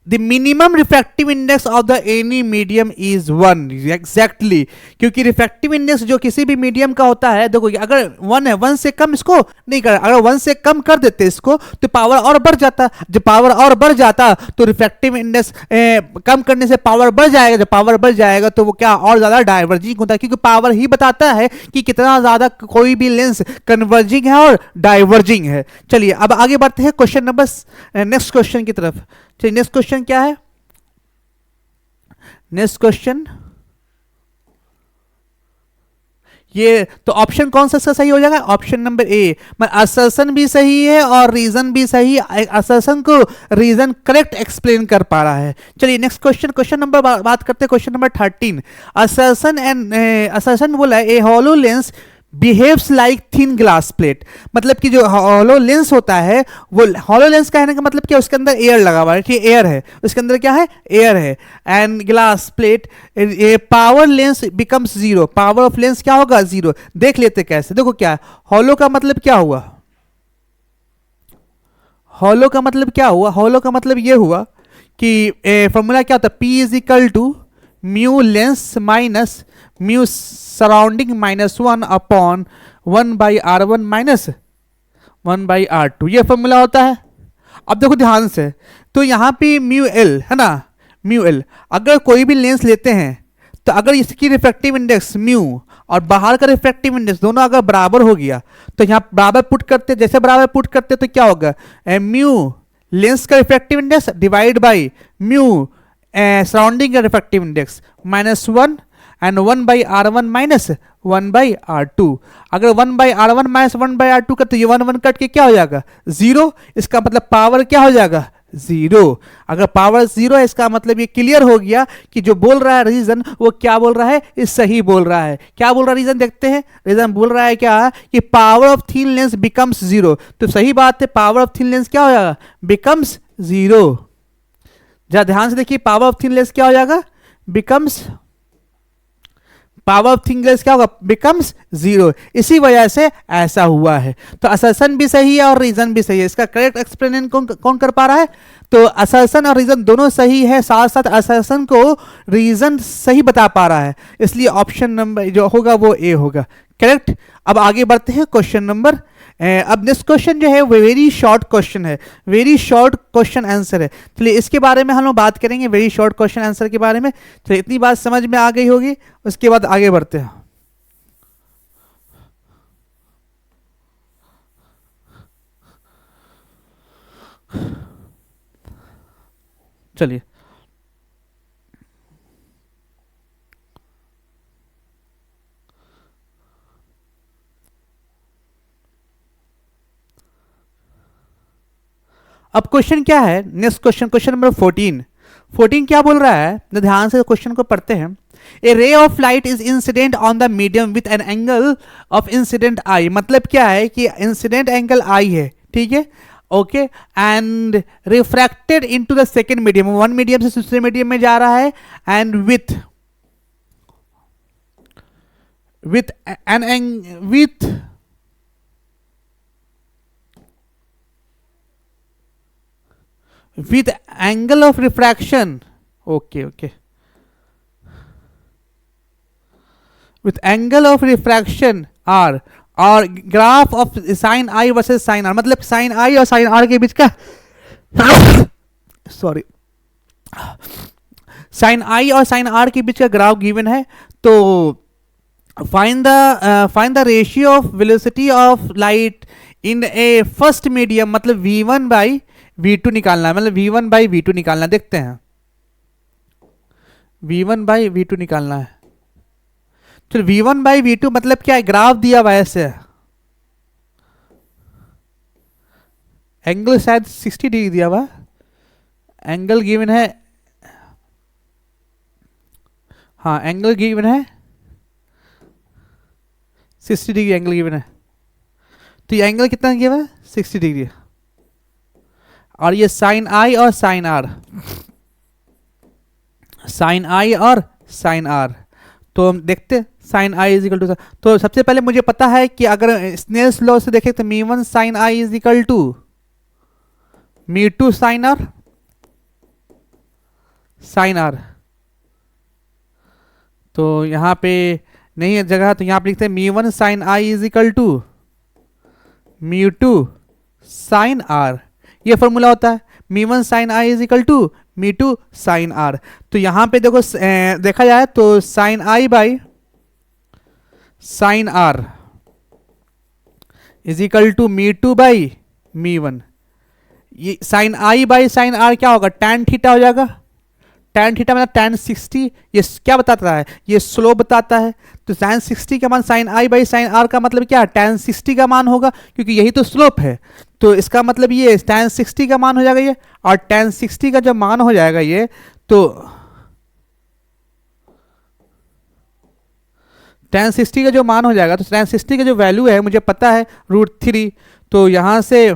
The minimum refractive index of the any medium is 1, exactly, क्योंकि रिफ्रैक्टिव इंडेक्स जो किसी भी मीडियम का होता है, देखो अगर 1 है, 1 से कम इसको नहीं कर, अगर 1 से कम कर देते इसको तो पावर और बढ़ जाता। जब पावर और बढ़ जाता तो रिफ्रैक्टिव इंडेक्स कम करने से पावर बढ़ जाएगा, जब पावर बढ़ जाएगा तो वो क्या और ज़्यादा डाइवर्जिंग होता है, क्योंकि पावर ही बताता है कि कितना ज़्यादा कोई भी लेंस कन्वर्जिंग है और डाइवर्जिंग है। चलिए अब आगे बढ़ते हैं क्वेश्चन नंबर नेक्स्ट क्वेश्चन की तरफ। चलिए नेक्स्ट क्वेश्चन क्या है, नेक्स्ट क्वेश्चन ये तो ऑप्शन कौन सा इसका सही हो जाएगा, ऑप्शन नंबर ए। असर्शन भी सही है और रीजन भी सही, असर्शन को रीजन करेक्ट एक्सप्लेन कर पा रहा है। चलिए नेक्स्ट क्वेश्चन, क्वेश्चन नंबर बात करते हैं, क्वेश्चन नंबर 13। असर्शन बोला a hollow lens behaves like thin glass plate, मतलब कि जो हॉलो लेंस होता है वो हॉलो लेंस कहने का मतलब क्या, उसके अंदर एयर लगा हुआ है, ठीक, एयर है उसके अंदर, क्या है, एयर है। And glass plate power lens becomes zero, power of lens क्या होगा, जीरो। देख लेते कैसे, देखो क्या हॉलो का मतलब क्या हुआ, हॉलो का मतलब क्या हुआ, हॉलो का मतलब ये हुआ कि फॉर्मूला क्या होता है, P is equal to mu lens minus mu surrounding -1 upon 1/r1 minus 1/r2, ये फॉर्मूला होता है। अब देखो ध्यान से, तो यहाँ पे म्यू एल है ना, म्यू एल, अगर कोई भी लेंस लेते हैं तो अगर इसकी रिफ्रैक्टिव इंडेक्स म्यू और बाहर का रिफ्रैक्टिव इंडेक्स दोनों अगर बराबर हो गया तो यहाँ बराबर पुट करते, जैसे बराबर पुट करते तो क्या होगा, म्यू लेंस का refractive index divide by mu surrounding का refractive index -1 and 1/r1 minus 1/r2। अगर 1/r1 माइनस 1/r2 करते, ये 1 1 कट के क्या हो जाएगा, जीरो। इसका मतलब पावर क्या हो जाएगा, जीरो। अगर पावर जीरो है इसका मतलब ये क्लियर हो गया कि जो बोल रहा है रीजन वो क्या बोल रहा है, ये सही बोल रहा है। क्या बोल रहा है रीजन, देखते हैं। रीजन बोल रहा है क्या कि power of thin lens becomes zero, तो सही बात है, पावर ऑफ थिन लेंस क्या हो जाएगा, बिकम्स जीरो। जरा ध्यान से देखिए, पावर ऑफ थिन लेंस क्या हो जाएगा, becomes, power of thin lens क्या होगा, बिकम्स जीरो। इसी वजह से ऐसा हुआ है। तो असर्शन भी सही है और रीजन भी सही है। इसका करेक्ट एक्सप्लेनेशन कौन कर पा रहा है, तो असर्शन और रीजन दोनों सही है, साथ साथ असर्शन को रीजन सही बता पा रहा है, इसलिए ऑप्शन नंबर जो होगा वो ए होगा, करेक्ट। अब आगे बढ़ते हैं क्वेश्चन नंबर, अब नेक्स्ट क्वेश्चन जो है वो वेरी शॉर्ट क्वेश्चन है, वेरी शॉर्ट क्वेश्चन आंसर है। चलिए इसके बारे में हम लोग बात करेंगे, वेरी शॉर्ट क्वेश्चन आंसर के बारे में। चलिए इतनी बात समझ में आ गई होगी, उसके बाद आगे बढ़ते हैं। चलिए अब क्वेश्चन क्या है, नेक्स्ट क्वेश्चन, क्वेश्चन नंबर 14 क्या बोल रहा है, तो ध्यान से क्वेश्चन को पढ़ते हैं। A ray of light is incident on the medium with an angle of incident I, मतलब क्या है कि इंसिडेंट एंगल आई है, ठीक है, okay, and refracted into the second medium, one medium से दूसरे मीडियम में जा रहा है, and with angle of refraction, okay, with angle of refraction r, और graph of sine I versus sine R, मतलब साइन आई और साइन आर के बीच का सॉरी, साइन आई और साइन आर के बीच का ग्राफ गिवन है। तो find the ratio of velocity of light in A first medium, मतलब v1 बाई V2 निकालना है, मतलब V1/V2 निकालना है। देखते हैं, V1/V2 निकालना है। चलो V1/V2 मतलब क्या है, ग्राफ दिया हुआ है ऐसे, एंगल शायद 60 डिग्री दिया हुआ, एंगल गिवन है, हाँ एंगल गिवन है 60 डिग्री एंगल गिवन है। तो ये एंगल कितना गिवन है, 60 डिग्री। और ये साइन आई और साइन आर, साइन आई और साइन आर। तो हम देखते sine I is equal to, तो सबसे पहले मुझे पता है कि अगर स्नेल्स लॉ से देखें तो मी1 sine I is equal to मी2 साइन आर, साइन आर। तो यहाँ पे नहीं है जगह, तो यहाँ पे लिखते हैं मी1 sine I is equal to मी2 साइन आर। ये फॉर्मूला होता है, मी1 sine I is equal to मी2 साइन आर। तो यहाँ पे देखो देखा जाए तो sine I by sine R is equal to मी2 बाई मी1। ये sine I by sine R क्या होगा, टैन थीटा हो जाएगा। टैन थीटा मतलब टैन 60, ये क्या बताता है, ये स्लोप बताता है। तो टैन 60 का मान sine I by sine R का मतलब क्या है, टैन 60 का मान होगा, क्योंकि यही तो स्लोप है। तो इसका मतलब ये टैन 60 का मान हो जाएगा ये, और टैन 60 का जब मान हो जाएगा ये, तो टैन 60 का जो मान हो जाएगा, तो टैन 60 का जो वैल्यू है मुझे पता है √3। तो यहां से,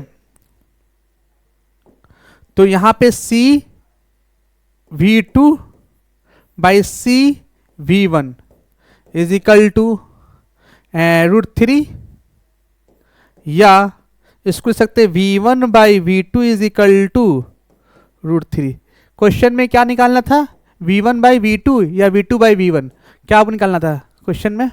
तो यहां पे CV2 by CV1 is equal to √3, या इसको लिख सकते V1/V2 is equal to √3। Question में क्या निकालना था, V1/V2 या V2/V1, क्या आपको निकालना था क्वेश्चन में।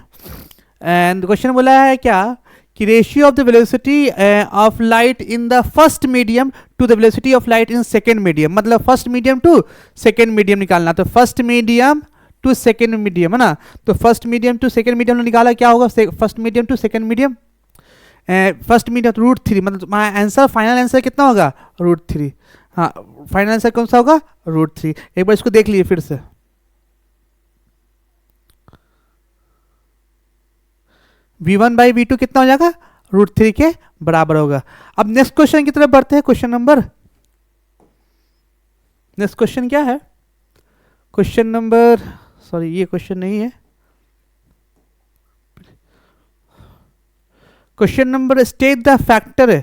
एंड क्वेश्चन बोला है क्या कि ratio of the velocity of light in the first medium to the velocity of light in second medium, मतलब first medium to second medium निकालना। तो first medium to second medium है ना, तो first medium to second medium ने निकाला, क्या होगा first medium to second medium, first medium √3, मतलब तुम्हारा आंसर फाइनल आंसर कितना होगा √3। हाँ फाइनल आंसर कौन सा होगा √3। एक बार इसको देख लीजिए फिर से, V1/V2 कितना हो जाएगा √3 के बराबर होगा। अब नेक्स्ट क्वेश्चन की तरफ बढ़ते हैं। क्वेश्चन नंबर, नेक्स्ट क्वेश्चन क्या है, क्वेश्चन नंबर, सॉरी ये क्वेश्चन नहीं है, question number state the factor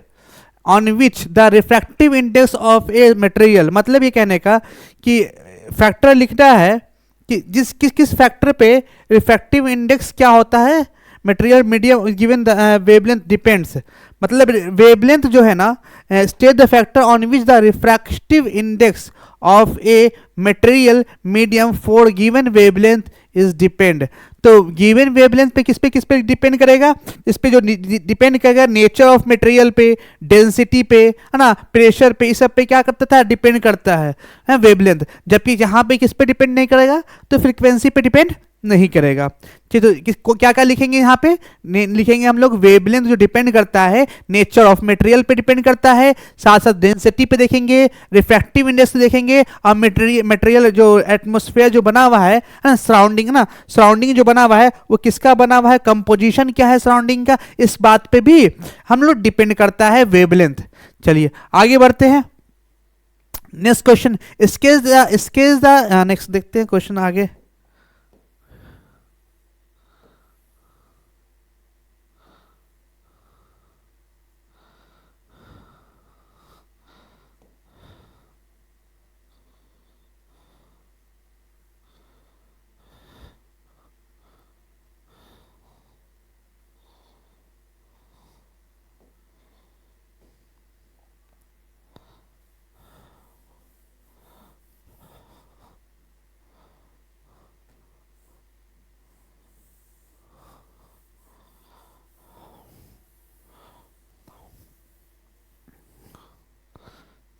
on which the refractive index of a material. मतलब ये कहने का कि फैक्टर लिखना है कि जिस किस फैक्टर पे रिफ्रैक्टिव इंडेक्स क्या होता है, material medium given the wavelength depends. मतलब वेवलेंथ जो है ना, state the factor on which the refractive index of a material medium for given wavelength is depend. तो गिवन वेवलेंथ पे किस पे डिपेंड करेगा, इस पे जो डिपेंड करेगा नेचर ऑफ मटेरियल पे, डेंसिटी पे, है ना, प्रेशर पे, इस सब पे क्या करता था, डिपेंड करता है वेवलेंथ। जबकि यहाँ पे किस पे डिपेंड नहीं करेगा, तो फ्रीक्वेंसी पे डिपेंड नहीं करेगा। ठीक, तो क्या क्या लिखेंगे यहाँ पे, लिखेंगे हम लोग वेवलेंथ जो डिपेंड करता है नेचर ऑफ मटेरियल पे डिपेंड करता है, साथ साथ डेंसिटी पे देखेंगे, रिफ्रैक्टिव इंडेक्स देखेंगे, और मटेरियल जो एटमॉस्फेयर जो बना हुआ है ना, सराउंडिंग ना, सराउंडिंग जो बना हुआ है वो किसका बना हुआ है, कंपोजिशन क्या है सराउंडिंग का, इस बात पे भी हम लोग डिपेंड करता है वेवलेंथ। चलिए आगे बढ़ते हैं। Next question, sketch the next देखते हैं क्वेश्चन आगे।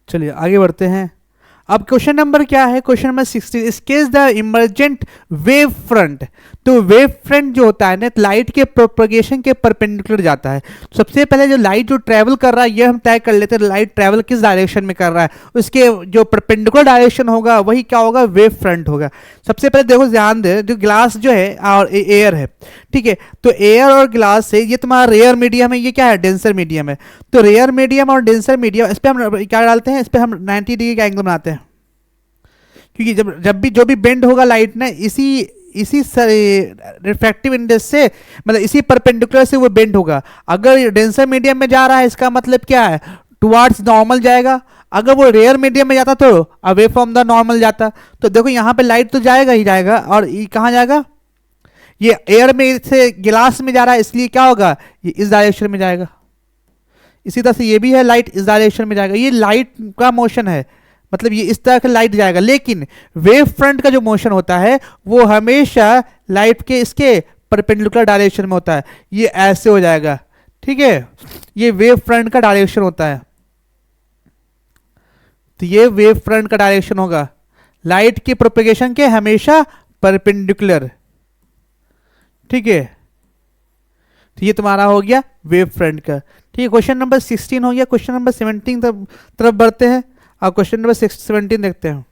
चलिए आगे बढ़ते हैं। अब क्वेश्चन नंबर क्या है, question number 16, sketch the emergent wave front. तो वेव फ्रंट जो होता है ना, लाइट के प्रोपगेशन के परपेंडिकुलर जाता है। सबसे पहले जो लाइट जो ट्रैवल कर रहा है ये हम तय कर लेते हैं, लाइट ट्रैवल किस डायरेक्शन में कर रहा है, उसके जो परपेंडिकुलर डायरेक्शन होगा वही क्या होगा, वेव फ्रंट होगा। सबसे पहले देखो ध्यान दे, जो ग्लास जो है और एयर है, ठीक है, तो एयर और ग्लास से ये तुम्हारा रेयर मीडियम है, ये क्या है, डेंसर मीडियम है। तो रेयर मीडियम और डेंसर मीडियम, इस पर हम क्या डालते हैं, इस पर हम 90 डिग्री का एंगल बनाते हैं, क्योंकि जब भी जो भी बेंड होगा लाइट ना, इसी रिफ्रैक्टिव इंडेक्स से, मतलब इसी परपेंडिकुलर से वो बेंड होगा। अगर डेंसर मीडियम में जा रहा है इसका मतलब क्या है, टुवार्ड्स नॉर्मल जाएगा। अगर वो रेयर मीडियम में जाता तो अवे फ्रॉम द नॉर्मल जाता। तो देखो यहाँ पे लाइट तो जाएगा ही जाएगा, और ये कहाँ जाएगा, ये एयर में से गिलास में जा रहा है, इसलिए क्या होगा, ये इस डायरेक्शन में जाएगा। इसी तरह से ये भी है, लाइट इस डायरेक्शन में जाएगा, ये लाइट का मोशन है, मतलब ये इस तरह का लाइट जाएगा। लेकिन वेव फ्रंट का जो मोशन होता है वो हमेशा लाइट के इसके परपेंडिकुलर डायरेक्शन में होता है, ये ऐसे हो जाएगा, ठीक है, ये वेव फ्रंट का डायरेक्शन होता है। तो ये वेव फ्रंट का डायरेक्शन होगा, लाइट के प्रोपेगेशन के हमेशा परपेंडिकुलर, ठीक है। तो ये तुम्हारा हो गया वेव फ्रंट का, ठीक है। क्वेश्चन नंबर 16 हो गया। क्वेश्चन नंबर 17 तरफ बढ़ते हैं, और क्वेश्चन नंबर 17 देखते हैं।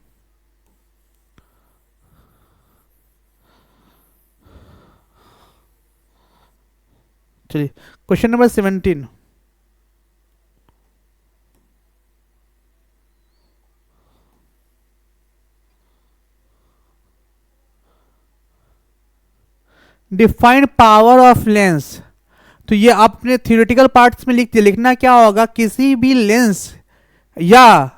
चलिए question number 17, defined power of lens. तो ये आपने थियोरेटिकल पार्ट्स में लिखना क्या होगा, किसी भी लेंस या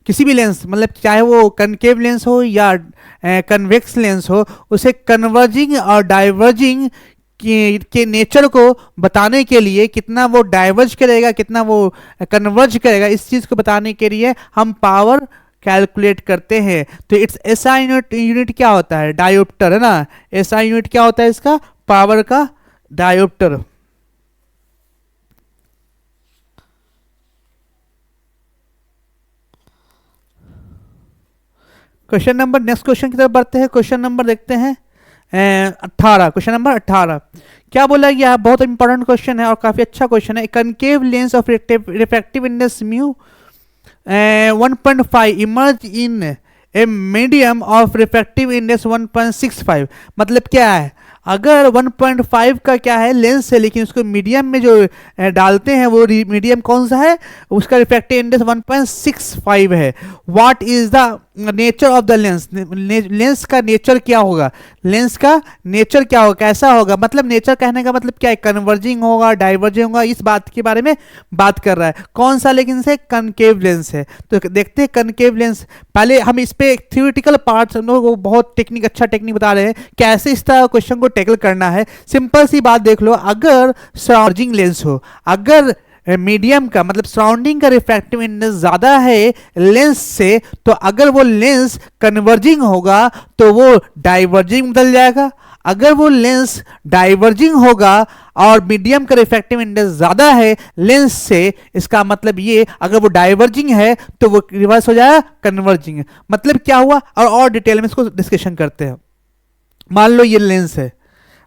किसी भी लेंस, मतलब चाहे वो कनकेव लेंस हो या कन्वेक्स लेंस हो, उसे कन्वर्जिंग और डाइवर्जिंग के नेचर को बताने के लिए, कितना वो डाइवर्ज करेगा कितना वो कन्वर्ज करेगा, इस चीज़ को बताने के लिए हम पावर कैलकुलेट करते हैं। तो इट्स एसआई यूनिट क्या होता है, डायोप्टर, है ना। एसआई यूनिट क्या होता है इसका, पावर का dioptre. Question number, next question की तरफ बढ़ते हैं। क्वेश्चन नंबर देखते हैं 18। क्वेश्चन नंबर 18 क्या बोला गया, बहुत इंपॉर्टेंट क्वेश्चन है और काफी अच्छा क्वेश्चन है। Concave lens of refractive index mu 1.5 emerge in a medium of refractive index 1.65। मतलब क्या है, अगर 1.5 का क्या है लेंस है, लेकिन उसको मीडियम में जो डालते हैं वो मीडियम कौन सा है, उसका रिफ्रैक्टिव इंडेक्स 1.65 है। What is the nature of the lens, lens का नेचर क्या होगा, लेंस का नेचर क्या होगा, कैसा होगा, मतलब नेचर कहने का मतलब क्या है, कन्वर्जिंग होगा, डाइवर्जिंग होगा, इस बात के बारे में बात कर रहा है। कौन सा लेकिन से, कनकेव लेंस है। तो देखते हैं कनकेव लेंस, पहले हम इस पे थियोरेटिकल पार्ट्स हम लोग बहुत टेक्निक, अच्छा टेक्निक बता रहे हैं कैसे इस तरह क्वेश्चन को टैकल करना है। सिंपल सी बात देख लो, अगर सराउंडिंग लेंस हो, अगर मीडियम का मतलब सराउंडिंग का रिफ्रैक्टिव इंडेक्स ज्यादा है लेंस से, तो अगर वो लेंस कन्वर्जिंग होगा तो वो डाइवर्जिंग बदल जाएगा। अगर वो लेंस डाइवर्जिंग होगा और मीडियम का रिफ्रैक्टिव इंडेक्स ज्यादा है लेंस से, इसका मतलब ये, अगर वो डाइवर्जिंग है तो वो रिवर्स हो जाएगा कन्वर्जिंग। मतलब क्या हुआ, और डिटेल में इसको डिस्कशन करते हैं। मान लो ये लेंस है,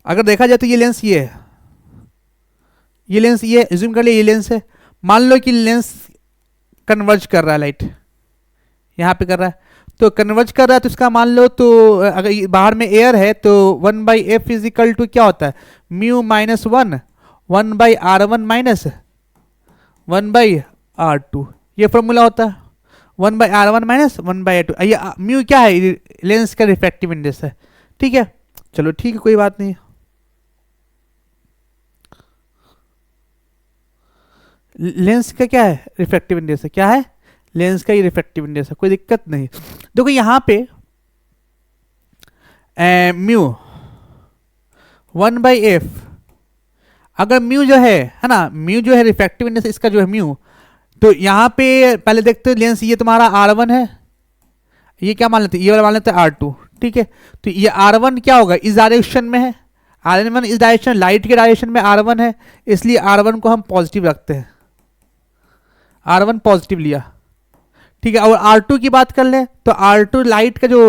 अगर देखा जाए तो ये लेंस ये है, ये लेंस ये एज्यूम कर लिया, ये लेंस है। मान लो कि लेंस कन्वर्ज कर रहा है, लाइट यहाँ पे कर रहा है, तो कन्वर्ज कर रहा है, तो इसका मान लो, तो अगर बाहर में एयर है तो 1/f इजिकल टू क्या होता है, mu minus 1/r1 minus 1/r2, ये फॉर्मूला होता है। 1/r1 माइनस 1/r2, ये म्यू क्या है, लेंस का रिफ्रैक्टिव इंडेक्स है, ठीक है। चलो ठीक है, कोई बात नहीं। लेंस का क्या है, रिफ्रैक्टिव इंडेक्स है, क्या है, लेंस का ही रिफ्रैक्टिव इंडेक्स है, कोई दिक्कत नहीं। देखो यहां पे म्यू 1/f, अगर म्यू जो है ना, म्यू जो है रिफ्रैक्टिव इंडेक्स इसका जो है म्यू, तो यहां पे पहले देखते हैं लेंस, ये तुम्हारा r1 है, ये क्या मान लेते हैं, ये वाला मान लेते हैं r2, ठीक है। तो ये r1 क्या होगा, इस डायरेक्शन में है, r1 इस डायरेक्शन, लाइट के डायरेक्शन में r1 है, इसलिए r1 को हम पॉजिटिव रखते हैं, r1 पॉजिटिव लिया, ठीक है। और R2 की बात कर ले तो R2 लाइट का जो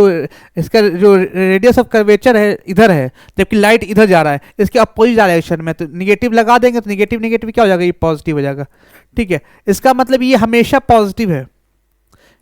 इसका जो रेडियस ऑफ कर्वेचर है इधर है, जबकि लाइट इधर जा रहा है इसके अपोजिट डायरेक्शन में, तो निगेटिव लगा देंगे तो निगेटिव निगेटिव क्या हो जाएगा, ये पॉजिटिव हो जाएगा। ठीक है, इसका मतलब ये हमेशा पॉजिटिव है,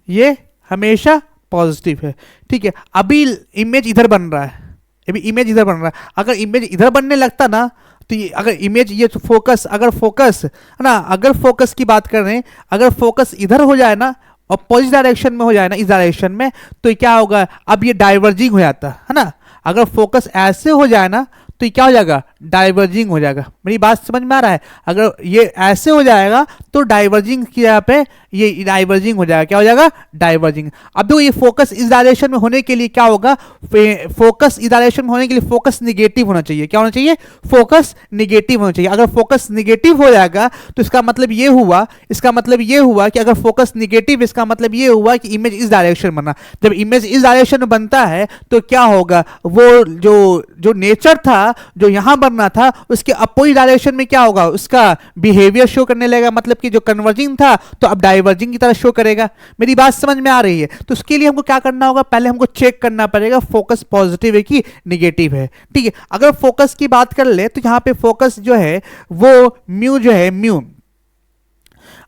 ये हमेशा पॉजिटिव है। ठीक है, अभी इमेज इधर बन रहा है, अभी इमेज इधर बन रहा है, अगर इमेज इधर बनने लगता ना तो ये अगर इमेज ये फोकस, अगर फोकस है ना, अगर फोकस की बात कर रहे हैं, अगर फोकस इधर हो जाए ना अपोजिट डायरेक्शन में हो जाए ना, इस डायरेक्शन में, तो क्या होगा, अब ये डाइवर्जिंग हो जाता है ना। अगर फोकस ऐसे हो जाए ना तो ये क्या हो जाएगा, डाइवर्जिंग हो जाएगा। मेरी बात समझ में आ रहा है, अगर ये ऐसे हो जाएगा तो डाइवर्जिंग की जगह पे ये डाइवर्जिंग हो जाएगा, क्या हो जाएगा, डाइवर्जिंग। अब देखो ये फोकस इस डायरेक्शन में होने के लिए क्या होगा, फोकस इस डायरेक्शन में होने के लिए फोकस निगेटिव होना चाहिए, क्या होना चाहिए, फोकस निगेटिव होना चाहिए। अगर फोकस निगेटिव हो जाएगा तो इसका मतलब ये हुआ, इसका मतलब ये हुआ कि अगर फोकस निगेटिव, इसका मतलब ये हुआ कि इमेज इस डायरेक्शन में बना। जब इमेज इस डायरेक्शन में बनता है तो क्या होगा, वो जो नेचर था जो यहां बनना था उसके अपोजिट डायरेक्शन में क्या होगा, उसका बिहेवियर शो करने लगेगा, मतलब कि जो कन्वर्जिंग था तो अब डाइवर्जिंग की तरह शो करेगा। मेरी बात समझ में आ रही है। तो उसके लिए हमको क्या करना होगा, पहले हमको चेक करना पड़ेगा फोकस पॉजिटिव है कि निगेटिव है। ठीक है, अगर फोकस की बात कर ले तो यहां पे फोकस जो है वो म्यू जो है, म्यू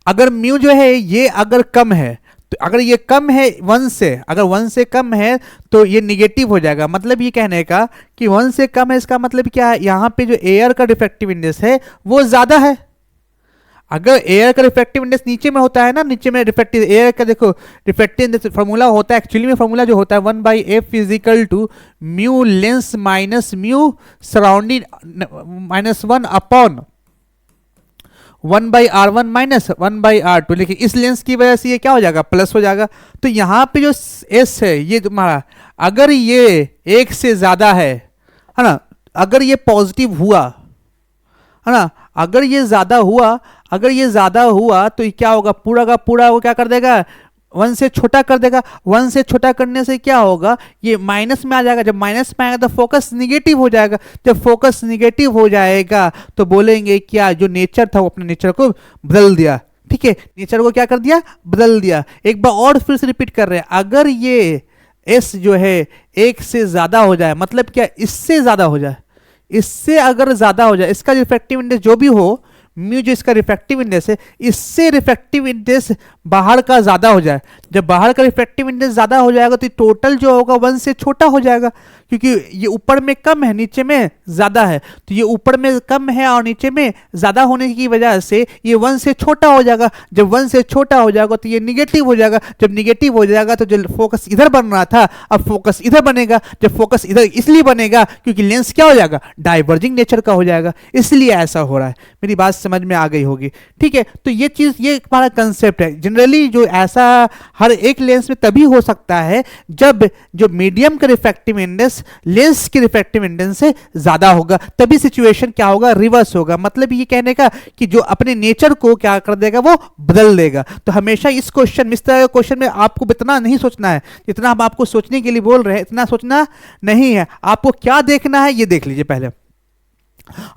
अगर म्यू जो है ये अगर कम है, तो अगर ये कम है 1 से, अगर 1 से कम है तो ये निगेटिव हो जाएगा। मतलब ये कहने का कि 1 से कम है, इसका मतलब क्या है, यहां पे जो एयर का रिफ्रैक्टिव इंडेक्स है वो ज्यादा है। अगर एयर का रिफ्रैक्टिव इंडेक्स नीचे में होता है ना, नीचे में रिफ्रैक्टिव एयर का देखो रिफ्रैक्टिव इंडेक्स फॉर्मूला होता है, एक्चुअली में फॉर्मूला जो होता है 1/f is equal to mu lens minus mu surrounding minus 1 upon 1/r1 minus 1/r2। लेकिन इस लेंस की वजह से ये क्या हो जाएगा, प्लस हो जाएगा। तो यहाँ पे जो एस है ये तुम्हारा, अगर ये 1 से ज्यादा है ना, अगर ये पॉजिटिव हुआ है ना, अगर ये ज्यादा हुआ, अगर ये ज्यादा हुआ तो ये क्या होगा, पूरा का पूरा वो क्या कर देगा, 1 से छोटा कर देगा। 1 से छोटा करने से क्या होगा, ये माइनस में आ जाएगा। जब माइनस में आएगा तो फोकस निगेटिव हो जाएगा। जब फोकस निगेटिव हो जाएगा तो बोलेंगे क्या, जो नेचर था वो अपने नेचर को बदल दिया। ठीक है, नेचर को क्या कर दिया, बदल दिया। एक बार और फिर से रिपीट कर रहे हैं, अगर ये एस जो है 1 से ज्यादा हो जाए, मतलब क्या, इससे ज्यादा हो जाए, इससे अगर ज्यादा हो जाए, इसका रिफ्रैक्टिव इंडेक्स जो भी हो, म्यू जो इसका रिफ्रैक्टिव इंडेक्स है, इससे रिफ्रैक्टिव इंडेक्स बाहर का ज्यादा हो जाए। जब बाहर का रिफ्रैक्टिव इंडेक्स ज्यादा हो जाएगा तो टोटल जो होगा 1 से छोटा हो जाएगा, क्योंकि ये ऊपर में कम है नीचे में ज्यादा है। तो ये ऊपर में कम है और नीचे में ज्यादा होने की वजह से ये 1 से छोटा हो जाएगा। जब 1 से छोटा हो जाएगा तो ये निगेटिव हो जाएगा। जब निगेटिव हो जाएगा तो जो फोकस इधर बन रहा था अब फोकस इधर बनेगा। जब फोकस इधर इसलिए बनेगा क्योंकि लेंस क्या हो जाएगा, डाइवर्जिंग नेचर का हो जाएगा, इसलिए ऐसा हो रहा है। मेरी बात समझ में आ गई होगी। ठीक है, तो ये चीज, ये हमारा कंसेप्ट है। जनरली जो ऐसा हर एक लेंस में तभी हो सकता है जब जो मीडियम का रिफ्रैक्टिव इंडेक्स लेंस के रिफ्रैक्टिव इंडेक्स से ज्यादा होगा, तभी सिचुएशन क्या होगा, रिवर्स होगा। मतलब ये कहने का कि जो अपने नेचर को क्या कर देगा, वो बदल देगा। तो हमेशा इस क्वेश्चन, इस तरह के क्वेश्चन में आपको इतना नहीं सोचना है जितना हम आपको सोचने के लिए बोल रहे हैं, इतना सोचना नहीं है। आपको क्या देखना है ये देख लीजिए। पहले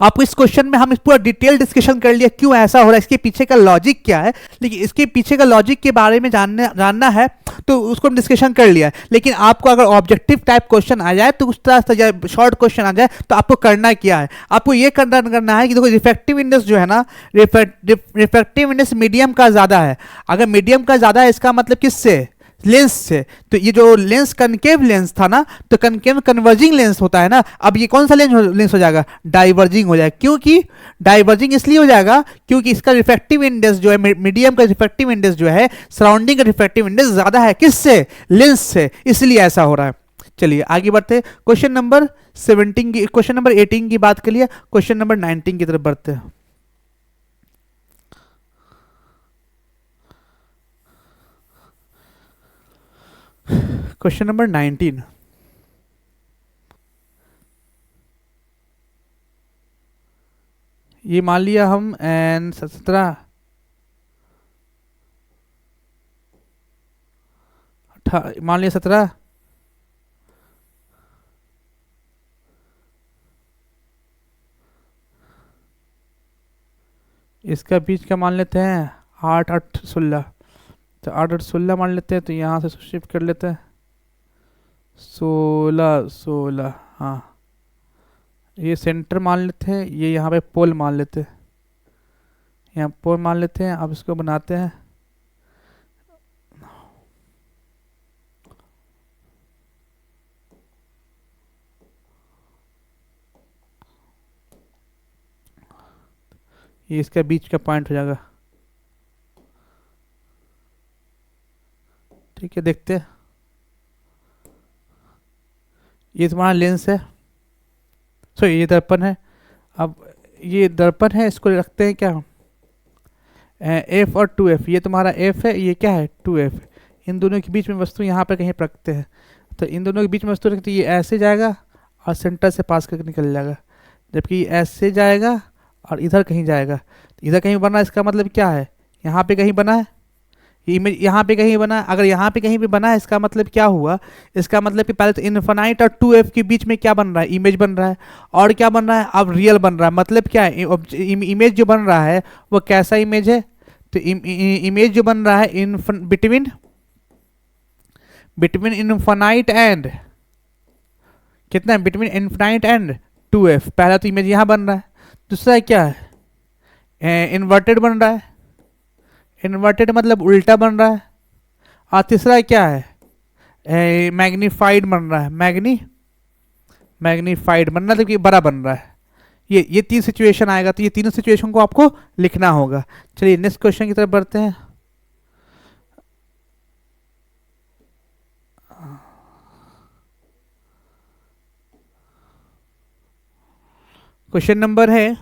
आपको इस क्वेश्चन में हम इस पूरा डिटेल डिस्कशन कर लिया क्यों ऐसा हो रहा है, इसके पीछे का लॉजिक क्या है। लेकिन इसके पीछे का लॉजिक के बारे में जानना है तो उसको हम डिस्कशन कर लिया। लेकिन आपको अगर ऑब्जेक्टिव टाइप क्वेश्चन आ जाए तो उस तरह से शॉर्ट क्वेश्चन आ जाए तो आपको करना क्या है, आपको ये करना है कि देखो रिफ्रैक्टिव इंडेक्स जो है ना, रिफ्रैक्टिव इंडेक्स मीडियम का ज्यादा है। अगर मीडियम का ज्यादा है इसका मतलब किससे, लेंस से। तो ये जो लेंस कनकेव लेंस था ना, तो कनकेव कन्वर्जिंग लेंस होता है ना, अब ये कौन सा लेंस हो जाएगा, डाइवर्जिंग हो जाएगा। क्योंकि डाइवर्जिंग इसलिए हो जाएगा क्योंकि इसका रिफ्रैक्टिव इंडेक्स जो है, मीडियम का रिफ्रैक्टिव इंडेक्स जो है, सराउंडिंग का रिफ्रैक्टिव इंडेक्स ज्यादा है किससे, लेंस से, इसलिए ऐसा हो रहा है। चलिए आगे बढ़ते, क्वेश्चन नंबर 17 की, क्वेश्चन नंबर 18 की बात कर लिया, क्वेश्चन नंबर 19 की तरफ बढ़ते हैं। क्वेश्चन नंबर 19, ये मान लिया हम एन 17 मान लिया 17, इसका बीच का मान लेते हैं 8 8 16, तो ऑर्डर 16 मान लेते हैं, तो यहाँ से शिफ्ट कर लेते हैं 16 16। हाँ, ये सेंटर मान लेते हैं, ये यहाँ पे पोल मान लेते हैं, यहाँ पोल मान लेते हैं। अब इसको बनाते हैं ये इसका बीच का पॉइंट हो जाएगा। ठीक है, देखते हैं। ये तुम्हारा लेंस है, ये दर्पण है। अब ये दर्पण है, इसको रखते हैं क्या, एफ और 2f। ये तुम्हारा f है, ये क्या है 2f। इन दोनों के बीच में वस्तु यहाँ पे कहीं रखते हैं, तो इन दोनों के बीच में वस्तु रखते, ये ऐसे जाएगा और सेंटर से पास करके निकल जाएगा, जबकि ये ऐसे जाएगा और इधर कहीं जाएगा। तो इधर कहीं बना, इसका मतलब क्या है, यहाँ पे कहीं बना है, इमेज यहाँ पे कहीं बना है। अगर यहाँ पे कहीं भी बना है, इसका मतलब क्या हुआ, इसका मतलब कि पहले तो इन्फिनाइट और 2f के बीच में क्या बन रहा है, इमेज बन रहा है। और क्या बन रहा है, अब रियल बन रहा है। मतलब क्या है, इमेज जो बन रहा है वो कैसा इमेज है, तो इमेज जो बन रहा है बिटवीन इन्फिनाइट एंड कितना है, बिटवीन इन्फिनाइट एंड 2f। पहला तो इमेज यहाँ बन रहा है। दूसरा क्या है, इन्वर्टेड बन रहा है, इन्वर्टेड मतलब उल्टा बन रहा है। और तीसरा क्या है, मैग्नीफाइड बन रहा है, मैग्नीफाइड बनना, तो ये बड़ा बन रहा है। ये 3 सिचुएशन आएगा, तो ये तीनों सिचुएशन को आपको लिखना होगा। चलिए नेक्स्ट क्वेश्चन की तरफ बढ़ते हैं। क्वेश्चन नंबर है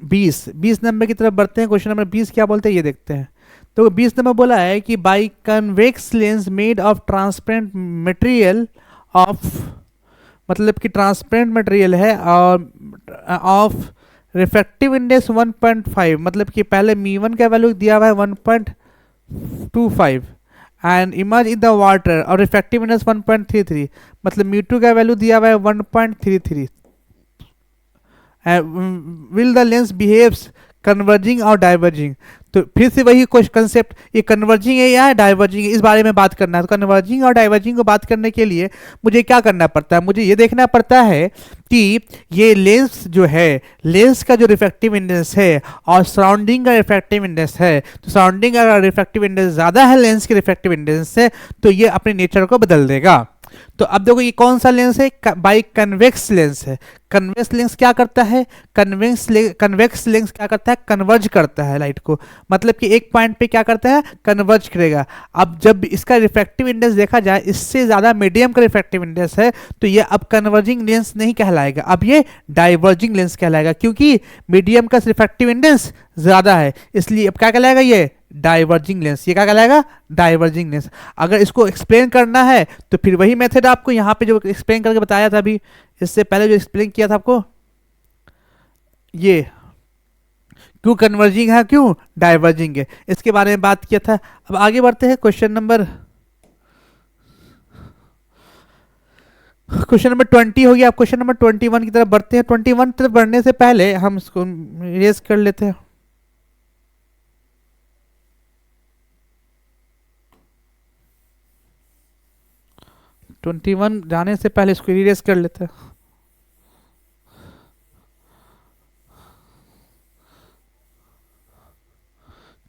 20 नंबर की तरफ बढ़ते हैं। क्वेश्चन नंबर 20 क्या बोलते हैं ये देखते हैं। तो 20 नंबर बोला है कि by convex lens made of transparent material of, मतलब कि ट्रांसपेरेंट मटेरियल है और ऑफ रिफ्रैक्टिव इंडेक्स 1.5, मतलब कि पहले μ1 का वैल्यू दिया हुआ है 1.25 and emerge in the water और रिफ्रैक्टिव इंडेक्स 1.33, मतलब μ2 का वैल्यू दिया हुआ है 1.33। Will the lens behaves converging और डाइवर्जिंग। तो फिर से वही कुछ कंसेप्ट, ये कन्वर्जिंग है या डाइवर्जिंग है, इस बारे में बात करना है। तो कन्वर्जिंग और डाइवर्जिंग को बात करने के लिए मुझे क्या करना पड़ता है, मुझे ये देखना पड़ता है कि ये लेंस जो है, लेंस का जो रिफ्रैक्टिव इंडेक्स है और सराउंडिंग का रिफ्रैक्टिव इंडेक्स है, तो सराउंडिंग का रिफ्रैक्टिव इंडेक्स ज़्यादा है लेंस के रिफ्रैक्टिव इंडेक्स से, तो ये अपने नेचर को बदल देगा। तो अब देखो ये कौन सा लेंस है, बाई कन्वेक्स लेंस है। कन्वेक्स लेंस क्या करता है, कन्वेक्स लेंस क्या करता है, कन्वर्ज करता है लाइट को, मतलब कि एक पॉइंट पे क्या करता है, कन्वर्ज करेगा। अब जब इसका रिफ्रैक्टिव इंडेक्स देखा जाए, इससे ज़्यादा मीडियम का रिफ्रैक्टिव इंडेक्स है, तो ये अब कन्वर्जिंग लेंस नहीं कहलाएगा, अब ये डाइवर्जिंग लेंस कहलाएगा, क्योंकि मीडियम का रिफ्रैक्टिव इंडेक्स ज़्यादा है, इसलिए अब क्या कहलाएगा, ये डाइवर्जिंग लेंस। ये क्या कहलाएगा, डाइवर्जिंग लेंस। अगर इसको एक्सप्लेन करना है तो फिर वही मेथड आपको यहाँ पे जो एक्सप्लेन करके बताया था अभी, इससे पहले जो एक्सप्लेन किया था आपको, ये क्यों कन्वर्जिंग है, क्यों डाइवर्जिंग है, इसके बारे में बात किया था। अब आगे बढ़ते हैं क्वेश्चन नंबर 20 हो गया। अब क्वेश्चन नंबर 21 की तरफ बढ़ते हैं। 21 की तरफ बढ़ने से पहले हम इसको इरेज कर लेते हैं। 21 जाने से पहले इसको इरेज कर लेते हैं।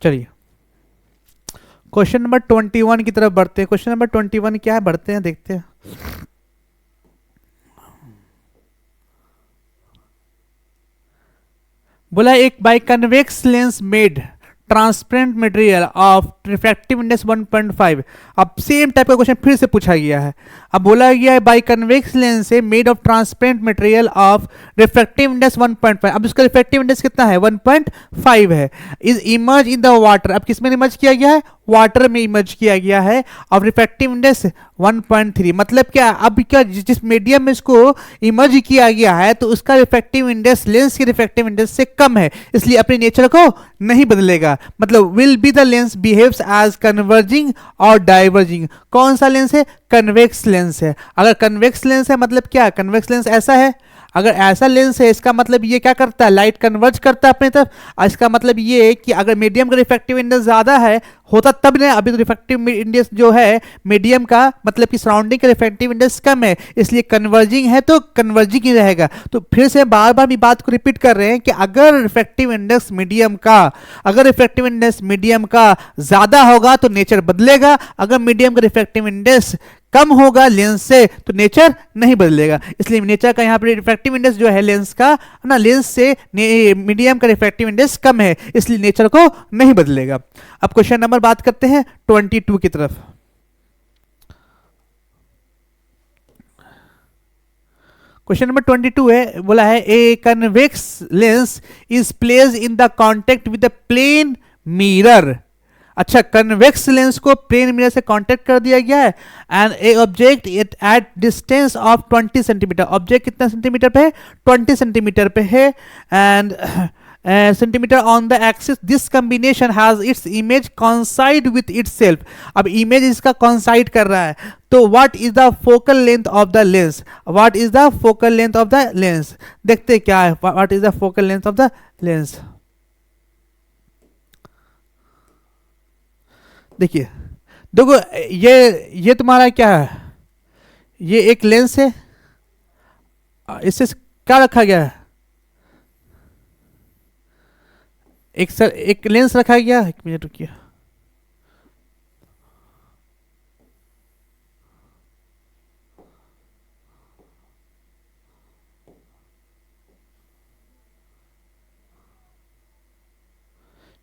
चलिए क्वेश्चन नंबर 21 की तरफ बढ़ते हैं। क्वेश्चन नंबर 21 क्या है, बढ़ते हैं, देखते हैं। बोला एक by convex lens made transparent material of refractive index 1.5। अब सेम टाइप का क्वेश्चन फिर से पूछा गया है। अब बोला गया है बाई कन्वेक्स लेंस से made of transparent material of refractive index 1.5। अब इसका रिफ्रैक्टिव इंडेक्स कितना है, 1.5 है। Is emerge in the water, अब किस में इमर्ज किया गया है, वाटर में इमर्ज किया गया है। और रिफ्रैक्टिव इंडेक्स 1.3, मतलब क्या, अब क्या जिस मीडियम में इसको इमर्ज किया गया है तो उसका रिफ्रैक्टिव इंडेक्स लेंस के रिफ्रैक्टिव इंडेक्स से कम है, इसलिए अपने नेचर को नहीं बदलेगा। मतलब will be the lens behaves as converging और डाइवर्जिंग। कौन सा लेंस है, कन्वेक्स लेंस है। अगर कन्वेक्स लेंस है मतलब क्या, कन्वेक्स लेंस ऐसा है, अगर ऐसा लेंस है इसका मतलब ये क्या करता है, लाइट कन्वर्ज करता है अपनी तरफ। इसका मतलब ये है कि अगर मीडियम का रिफ्रैक्टिव इंडेक्स ज़्यादा है होता तब ना, अभी तो रिफ्रैक्टिव इंडेक्स जो है मीडियम का मतलब कि सराउंडिंग का रिफ्रैक्टिव इंडेक्स कम है, इसलिए कन्वर्जिंग है तो कन्वर्जिंग ही रहेगा। तो फिर से बार बार भी बात को रिपीट कर रहे हैं कि अगर रिफ्रैक्टिव इंडेक्स मीडियम का, अगर रिफ्रैक्टिव इंडेक्स मीडियम का ज़्यादा होगा तो नेचर बदलेगा, अगर मीडियम का रिफ्रैक्टिव इंडेक्स कम होगा लेंस से तो नेचर नहीं बदलेगा। इसलिए नेचर का यहाँ पर रिफ्रैक्टिव इंडेक्स जो है लेंस का ना, लेंस से मीडियम का रिफ्रैक्टिव इंडेक्स कम है, इसलिए नेचर को नहीं बदलेगा। अब क्वेश्चन नंबर बात करते हैं 22 की तरफ। क्वेश्चन नंबर 22 है, बोला है a convex lens is placed in the contact with the plane mirror. अच्छा, कन्वेक्स लेंस को प्लेन मिरर से कांटेक्ट कर दिया गया है and a object at distance of 20 centimetre. Object कितना सेंटीमीटर पे है, 20 सेंटीमीटर पे है and centimetre on the axis. This combination has its image coincide with itself. अब इमेज इसका कॉन्साइड कर रहा है, तो what is the focal length of the lens, what is the focal length of the lens. देखते क्या है, what is the focal length of the lens. देखिए देखो, ये तुम्हारा क्या है, ये एक लेंस है, इससे क्या रखा गया है, एक लेंस रखा गया। एक मिनट रुकिए,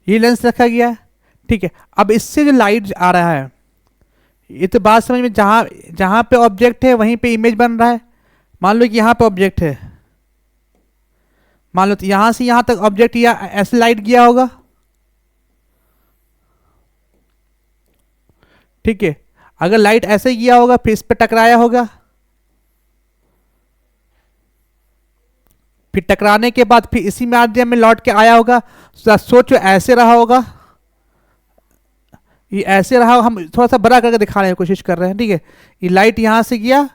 ये लेंस रखा गया है, ठीक है। अब इससे जो लाइट आ रहा है, ये तो बात समझ में, जहां जहां पे ऑब्जेक्ट है वहीं पे इमेज बन रहा है। मान लो कि यहां पे ऑब्जेक्ट है, मान लो तो यहां से यहां तक ऑब्जेक्ट या ऐसे लाइट गया होगा, ठीक है। अगर लाइट ऐसे गया होगा फिर इस पे टकराया होगा, फिर टकराने के बाद फिर इसी माध्यम में लौट के आया होगा। सोचो ऐसे रहा होगा, ये ऐसे रहा, हम थोड़ा सा बड़ा करके दिखाने की कोशिश कर रहे हैं, ठीक है। ये लाइट यहाँ से गया,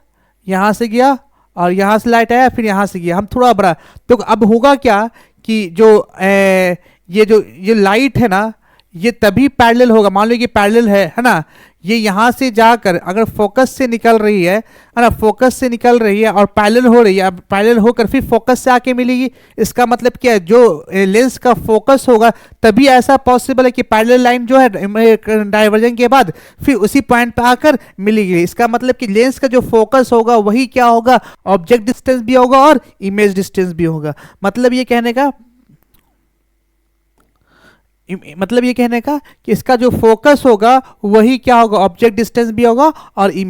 यहाँ से गया और यहाँ से लाइट आया, फिर यहाँ से गया, हम थोड़ा बड़ा। तो अब होगा क्या कि जो ये लाइट है ना, ये तभी पैरेलल होगा। मान लो ये पैरेलल है ना, ये यहाँ से जाकर अगर फोकस से निकल रही है ना, फोकस से निकल रही है और पैरेलल हो रही है, अब पैरेलल होकर फिर फोकस से आके मिलेगी। इसका मतलब क्या है, जो लेंस का फोकस होगा तभी ऐसा पॉसिबल है कि पैरेलल लाइन जो है डाइवर्जन के बाद फिर उसी पॉइंट पे आकर मिलेगी। इसका मतलब कि लेंस का जो फोकस होगा वही क्या होगा, ऑब्जेक्ट डिस्टेंस भी होगा और इमेज डिस्टेंस भी होगा। मतलब ये कहने का कि इसका जो फोकस होगा वही क्या होगा, ऑब्जेक्ट डिस्टेंस भी होगा और इमेज